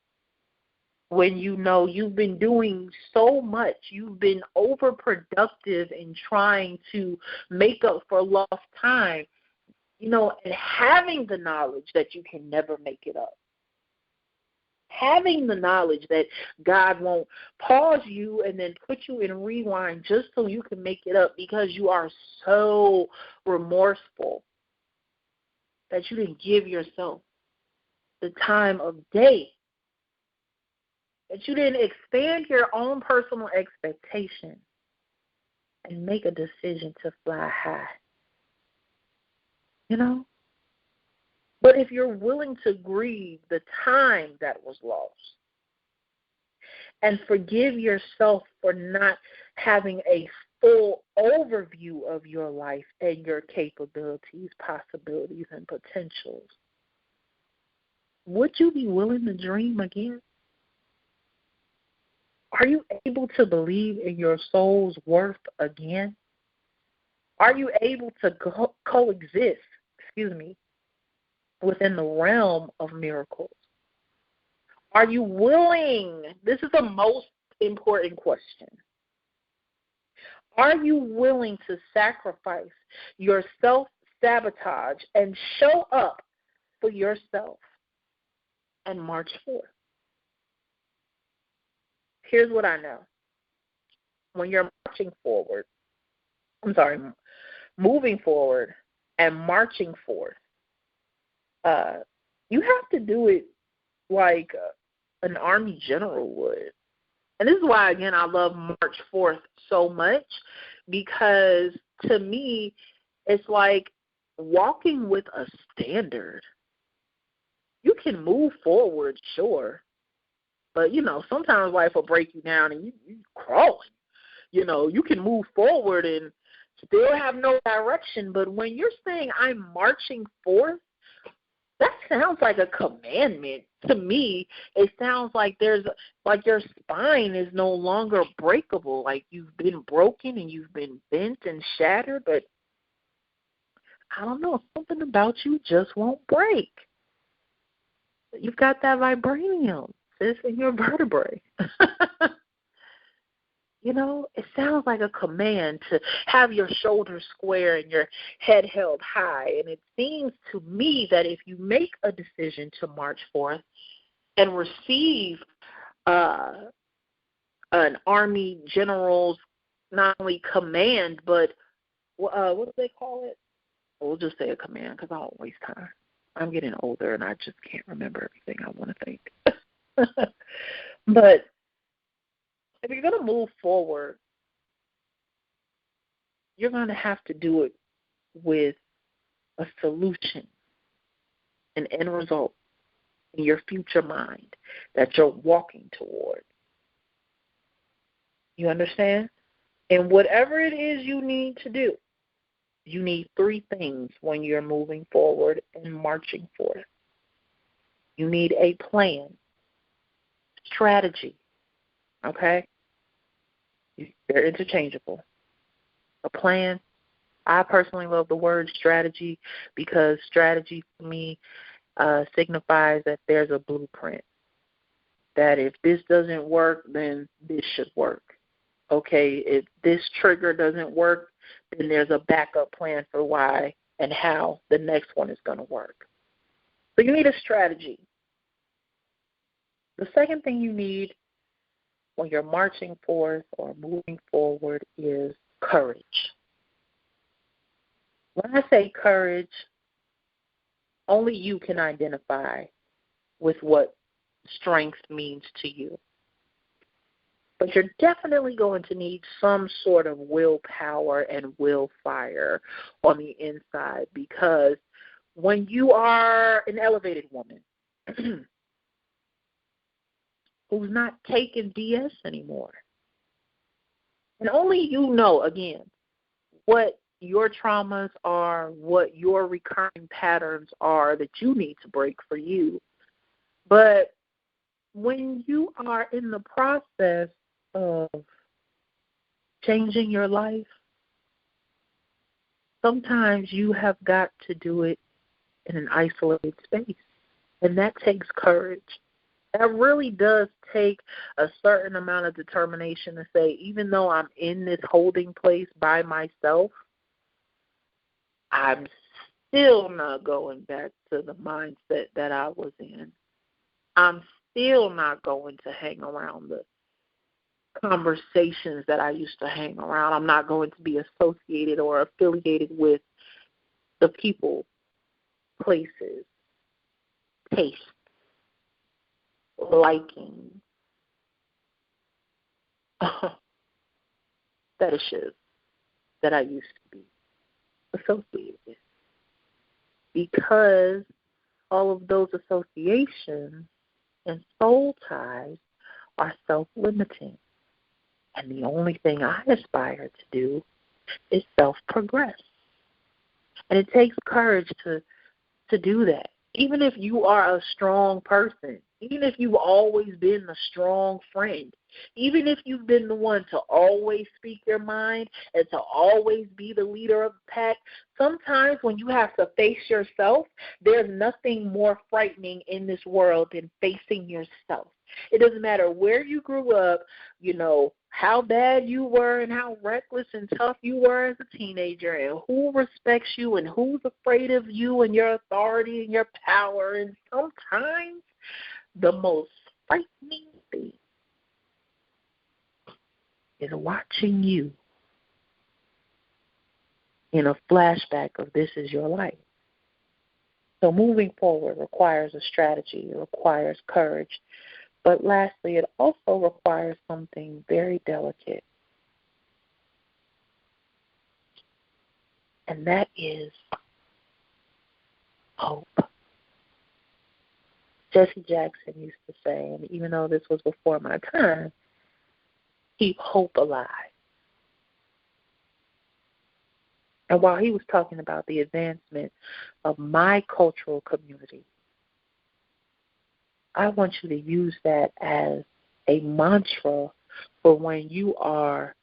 when you know you've been doing so much, you've been overproductive in trying to make up for lost time, and having the knowledge that you can never make it up. Having the knowledge that God won't pause you and then put you in rewind just so you can make it up because you are so remorseful that you didn't give yourself the time of day, that you didn't expand your own personal expectation and make a decision to fly high. But if you're willing to grieve the time that was lost and forgive yourself for not having a full overview of your life and your capabilities, possibilities, and potentials, would you be willing to dream again? Are you able to believe in your soul's worth again? Are you able to coexist, within the realm of miracles? Are you willing? This is the most important question. Are you willing to sacrifice your self-sabotage and show up for yourself and march forth? Here's what I know. When you're moving forward and marching forth, you have to do it like an army general would. And this is why, again, I love March Forth so much, because to me, it's like walking with a standard. You can move forward, sure, but, sometimes life will break you down and you crawling. You can move forward and still have no direction, but when you're saying I'm marching forth, that sounds like a commandment. To me, it sounds like your spine is no longer breakable, like you've been broken and you've been bent and shattered, but I don't know, something about you just won't break. You've got that vibranium, sis, in your vertebrae. It sounds like a command to have your shoulders square and your head held high. And it seems to me that if you make a decision to march forth and receive an army general's not only command, but what do they call it? We'll just say a command because I don't waste time. I'm getting older and I just can't remember everything I want to think. But if you're going to move forward, you're going to have to do it with a solution, an end result in your future mind that you're walking toward. You understand? And whatever it is you need to do, you need three things when you're moving forward and marching forth. You need a plan, strategy, okay? They're interchangeable. A plan. I personally love the word strategy because strategy to me signifies that there's a blueprint. That if this doesn't work, then this should work. Okay, if this trigger doesn't work, then there's a backup plan for why and how the next one is going to work. So you need a strategy. The second thing you need when you're marching forth or moving forward is courage. When I say courage, only you can identify with what strength means to you. But you're definitely going to need some sort of willpower and will fire on the inside, because when you are an elevated woman who's not taking BS anymore, and only you know, again, what your traumas are, what your recurring patterns are that you need to break for you. But when you are in the process of changing your life, sometimes you have got to do it in an isolated space, and that takes courage. That really does take a certain amount of determination to say, even though I'm in this holding place by myself, I'm still not going back to the mindset that I was in. I'm still not going to hang around the conversations that I used to hang around. I'm not going to be associated or affiliated with the people, places, taste, liking, fetishes that I used to be associated with. Because all of those associations and soul ties are self-limiting. And the only thing I aspire to do is self-progress. And it takes courage to do that. Even if you are a strong person, even if you've always been a strong friend, even if you've been the one to always speak your mind and to always be the leader of the pack, sometimes when you have to face yourself, there's nothing more frightening in this world than facing yourself. It doesn't matter where you grew up, how bad you were and how reckless and tough you were as a teenager, and who respects you and who's afraid of you and your authority and your power. And sometimes the most frightening thing is watching you in a flashback of this is your life. So moving forward requires a strategy. It requires courage. But lastly, it also requires something very delicate. And that is hope. Jesse Jackson used to say, and even though this was before my time, keep hope alive. And while he was talking about the advancement of my cultural community, I want you to use that as a mantra for when you are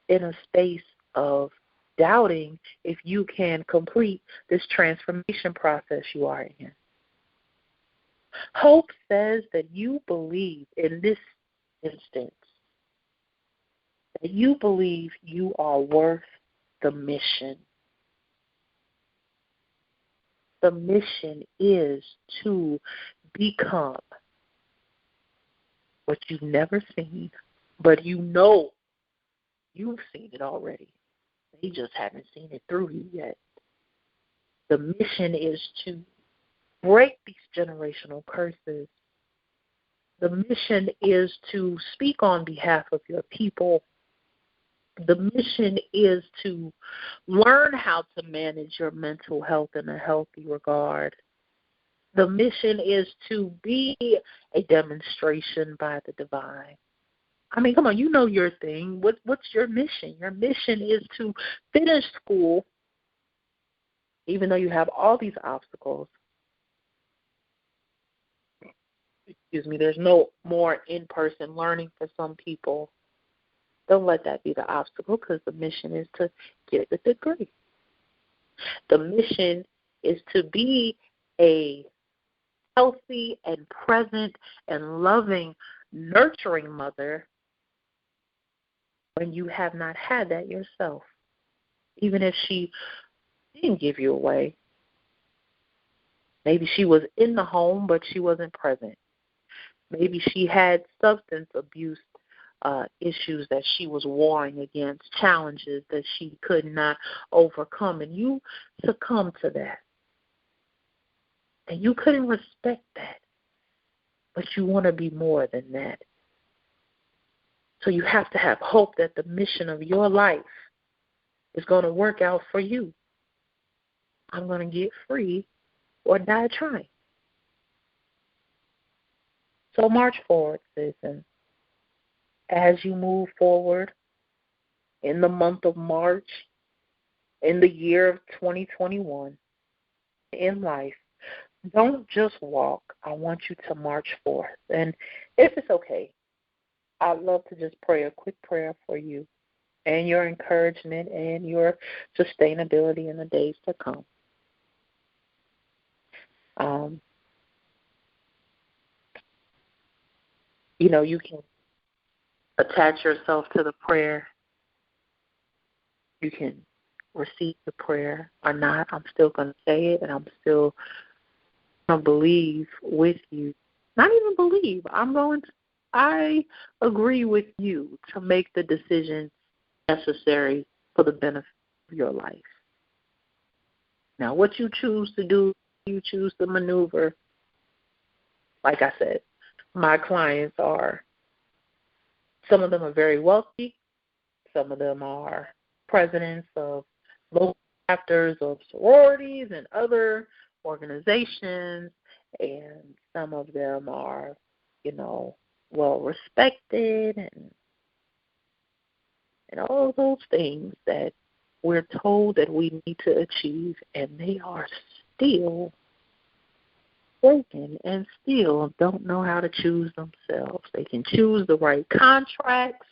in a space of doubting if you can complete this transformation process you are in. Hope says that you believe in this instance, that you believe you are worth the mission. The mission is to become what you've never seen, but you've seen it already. You just haven't seen it through you yet. The mission is to break these generational curses. The mission is to speak on behalf of your people. The mission is to learn how to manage your mental health in a healthy regard. The mission is to be a demonstration by the divine. I mean, come on, you know your thing. What's your mission? Your mission is to finish school, even though you have all these obstacles. Excuse me, there's no more in-person learning for some people. Don't let that be the obstacle, because the mission is to get the degree. The mission is to be a healthy and present and loving, nurturing mother when you have not had that yourself. Even if she didn't give you away. Maybe she was in the home, but she wasn't present. Maybe she had substance abuse issues that she was warring against, challenges that she could not overcome, and you succumbed to that. And you couldn't respect that, but you want to be more than that. So you have to have hope that the mission of your life is going to work out for you. I'm going to get free or die trying. So march forward, citizens. As you move forward in the month of March, in the year of 2021, in life, don't just walk. I want you to march forth. And if it's okay, I'd love to just pray a quick prayer for you and your encouragement and your sustainability in the days to come. You can attach yourself to the prayer. You can receive the prayer or not, I'm still going to say it, and I'm still going to believe with you. Not even believe. I agree with you to make the decision necessary for the benefit of your life. Now, what you choose to do, you choose to maneuver. Like I said, my clients some of them are very wealthy. Some of them are presidents of local chapters of sororities and other organizations, and some of them are, well respected and all those things that we're told that we need to achieve, and they are still broken and still don't know how to choose themselves. They can choose the right contracts.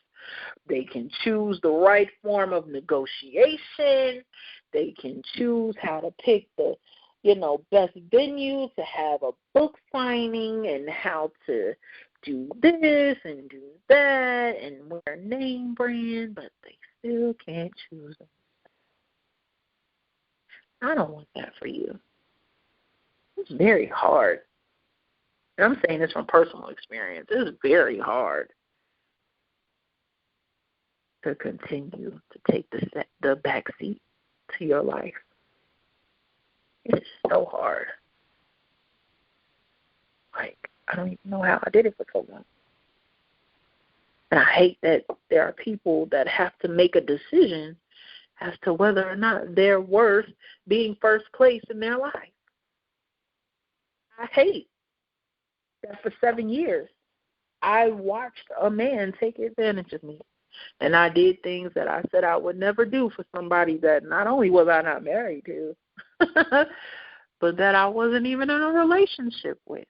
They can choose the right form of negotiation. They can choose how to pick the, best venue to have a book signing and how to do this and do that and wear name brand, but they still can't choose them. I don't want that for you. It's very hard. And I'm saying this from personal experience. It's very hard to continue to take the back seat to your life. It's so hard. Like, I don't even know how I did it for so long. And I hate that there are people that have to make a decision as to whether or not they're worth being first place in their life. I hate that for 7 years I watched a man take advantage of me. And I did things that I said I would never do for somebody that not only was I not married to, but that I wasn't even in a relationship with.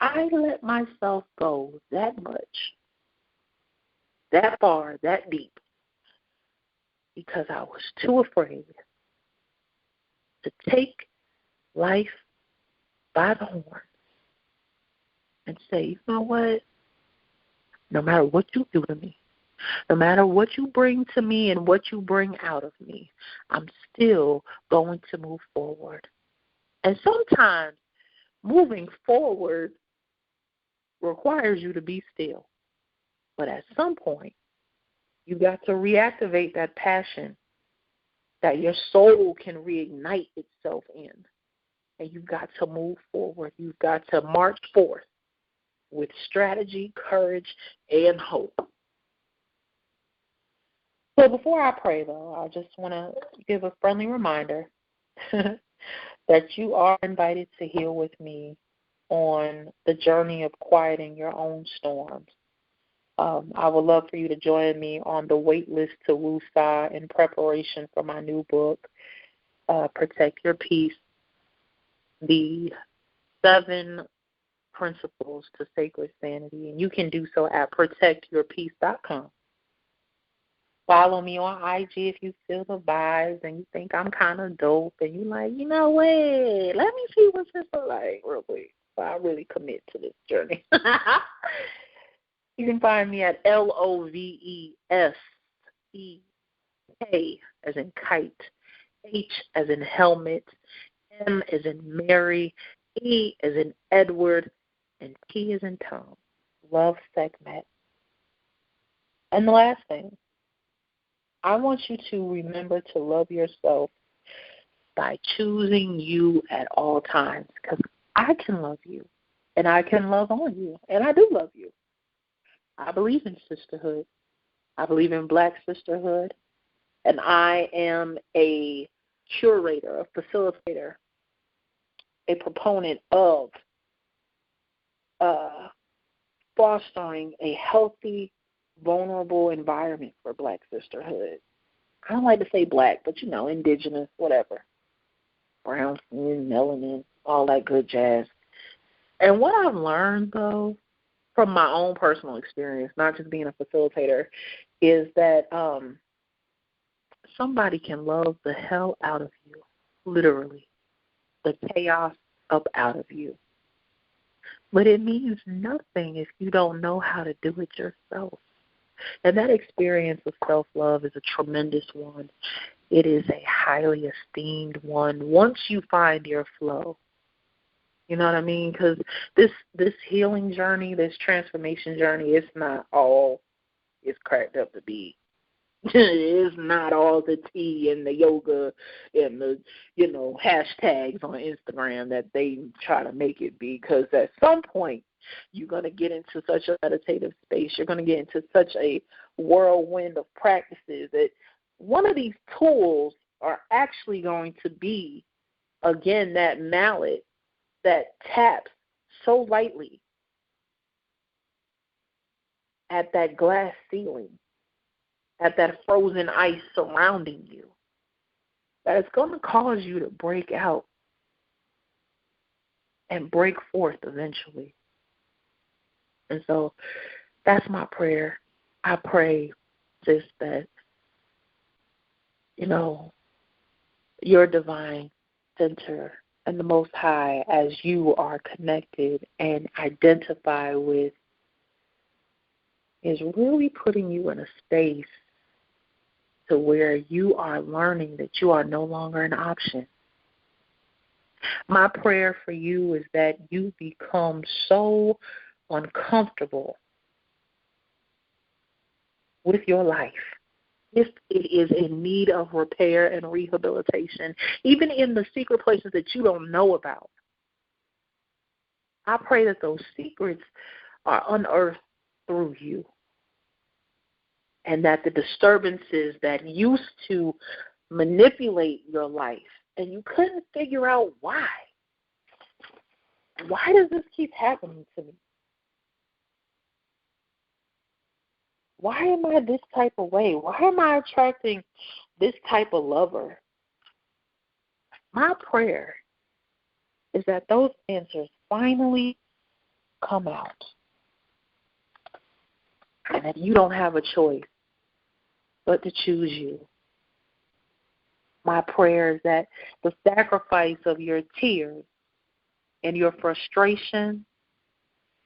I let myself go that much, that far, that deep, because I was too afraid to take life by the horns and say, you know what? No matter what you do to me, no matter what you bring to me and what you bring out of me, I'm still going to move forward. And sometimes moving forward requires you to be still. But at some point, you got to reactivate that passion that your soul can reignite itself in. And you've got to move forward. You've got to march forth with strategy, courage, and hope. So before I pray, though, I just want to give a friendly reminder that you are invited to heal with me on the journey of quieting your own storms. I would love for you to join me on the wait list to Woosah in preparation for my new book, Protect Your Peace, the 7 Principles to Sacred Sanity. And you can do so at protectyourpeace.com. Follow me on IG if you feel the vibes and you think I'm kind of dope and you're like, you know what, let me see what's this like real quick. So I really commit to this journey. You can find me at LOVESEK as in kite, H as in helmet, M as in Mary, E as in Edward, and T as in Tom. Love Segment. And the last thing, I want you to remember to love yourself by choosing you at all times, because I can love you, and I can love on you, and I do love you. I believe in sisterhood. I believe in Black sisterhood, and I am a curator, a facilitator, a proponent of fostering a healthy, vulnerable environment for Black sisterhood. I don't like to say Black, but indigenous, whatever. Brown skin, melanin, all that good jazz. And what I've learned, though, from my own personal experience, not just being a facilitator, is that somebody can love the hell out of you, literally, the chaos up out of you. But it means nothing if you don't know how to do it yourself. And that experience of self-love is a tremendous one. It is a highly esteemed one once you find your flow. You know what I mean? Because this healing journey, this transformation journey, it's not all it's cracked up to be. It's not all the tea and the yoga and the, hashtags on Instagram that they try to make it be. Because at some point, you're going to get into such a meditative space. You're going to get into such a whirlwind of practices that one of these tools are actually going to be, again, that mallet that taps so lightly at that glass ceiling, at that frozen ice surrounding you, that it's going to cause you to break out and break forth eventually. And so that's my prayer. I pray, sis, that, your divine center and the Most High, as you are connected and identify with, is really putting you in a space to where you are learning that you are no longer an option. My prayer for you is that you become so uncomfortable with your life, if it is in need of repair and rehabilitation, even in the secret places that you don't know about. I pray that those secrets are unearthed through you, and that the disturbances that used to manipulate your life and you couldn't figure out why. Why does this keep happening to me? Why am I this type of way? Why am I attracting this type of lover? My prayer is that those answers finally come out and that you don't have a choice but to choose you. My prayer is that the sacrifice of your tears and your frustration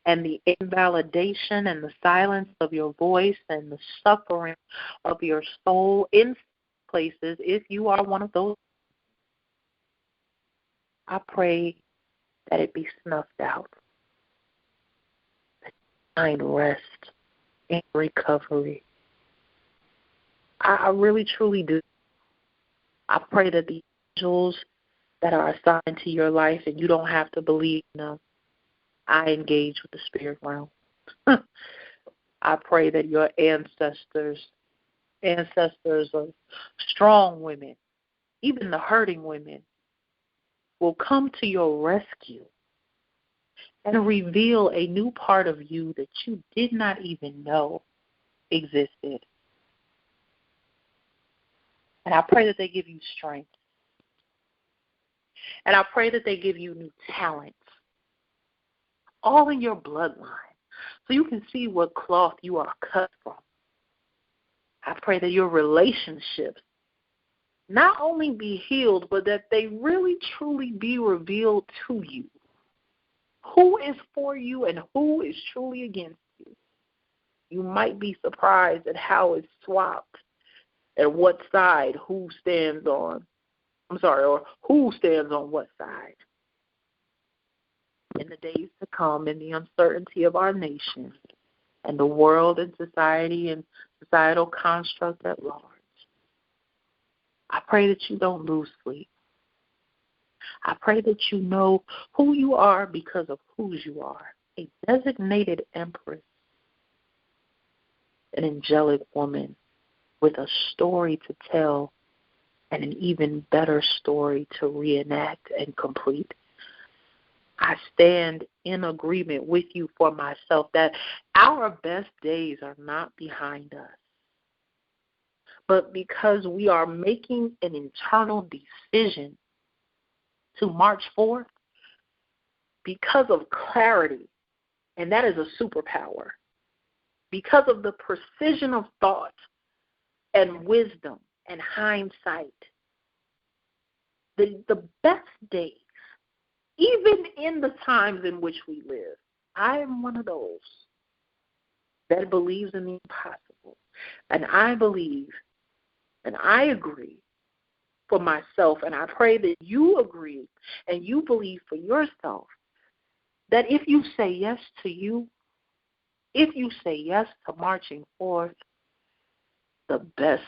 and the invalidation and the silence of your voice and the suffering of your soul in places, if you are one of those, I pray that it be snuffed out. That you find rest and recovery. I really, truly do. I pray that the angels that are assigned to your life, and you don't have to believe in them, I engage with the spirit realm. I pray that your ancestors of strong women, even the hurting women, will come to your rescue and reveal a new part of you that you did not even know existed. And I pray that they give you strength. And I pray that they give you new talents, all in your bloodline, so you can see what cloth you are cut from. I pray that your relationships not only be healed, but that they really, truly be revealed to you. Who is for you and who is truly against you? You might be surprised at how it's swapped and what side who stands on. Or who stands on what side. In the days to come, in the uncertainty of our nation and the world and society and societal construct at large, I pray that you don't lose sleep. I pray that you know who you are because of whose you are, a designated empress, an angelic woman with a story to tell and an even better story to reenact and complete. I stand in agreement with you for myself that our best days are not behind us, but because we are making an internal decision to march forth because of clarity, and that is a superpower, because of the precision of thought and wisdom and hindsight. The best days, even in the times in which we live, I am one of those that believes in the impossible. And I believe and I agree for myself, and I pray that you agree and you believe for yourself that if you say yes to you, if you say yes to marching forth, the best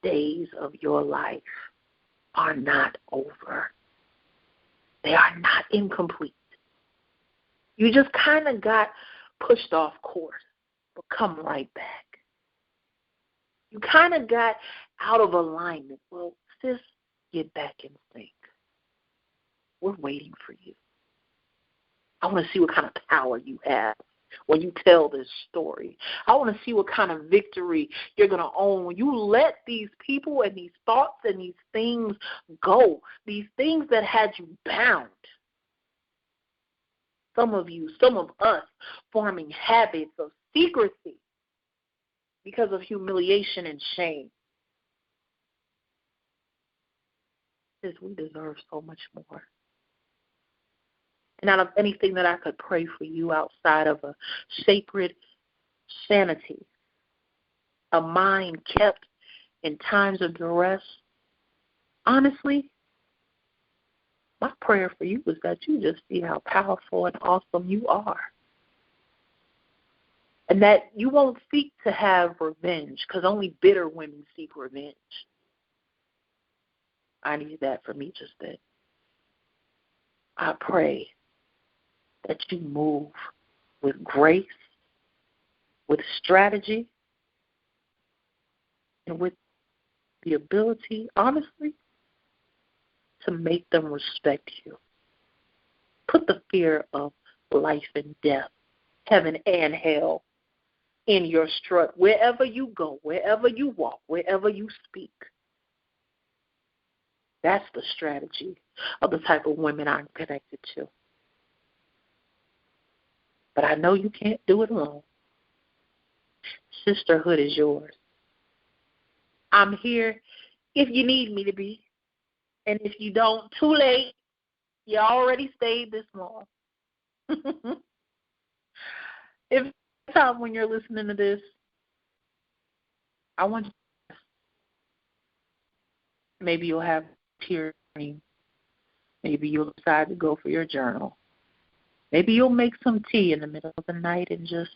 days of your life are not over. They are not incomplete. You just kind of got pushed off course, but come right back. You kind of got out of alignment. Well, sis, get back in sync. We're waiting for you. I want to see what kind of power you have when you tell this story. I want to see what kind of victory you're going to own when you let these people and these thoughts and these things go, these things that had you bound. Some of you, some of us, forming habits of secrecy because of humiliation and shame. Because we deserve so much more. And out of anything that I could pray for you outside of a sacred sanity, a mind kept in times of duress, honestly, my prayer for you is that you just see how powerful and awesome you are. And that you won't seek to have revenge, because only bitter women seek revenge. I need that for me just then. I pray that you move with grace, with strategy, and with the ability, honestly, to make them respect you. Put the fear of life and death, heaven and hell, in your strut, wherever you go, wherever you walk, wherever you speak. That's the strategy of the type of women I'm connected to. But I know you can't do it alone. Sisterhood is yours. I'm here if you need me to be. And if you don't, too late. You already stayed this long. If time when you're listening to this, I want you, maybe you'll have tears. Maybe you'll decide to go for your journal. Maybe you'll make some tea in the middle of the night and just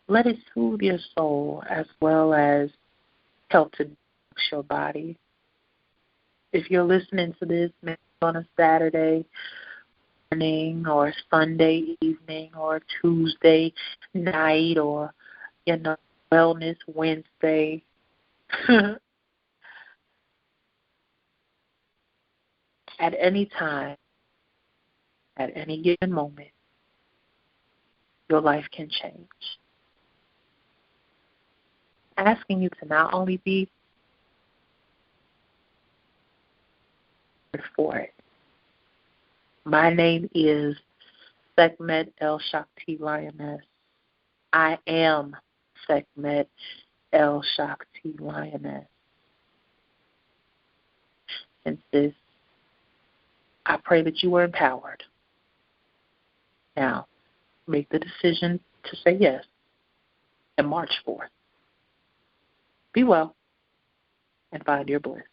let it soothe your soul as well as help to detox your body. If you're listening to this maybe on a Saturday morning or Sunday evening or Tuesday night or, Wellness Wednesday, at any time, at any given moment, your life can change. Asking you to not only be for it. My name is Sekhmet El Shakti Lioness. I am Sekhmet El Shakti Lioness. And sis, I pray that you were empowered. Now, make the decision to say yes and march forth. Be well and find your bliss.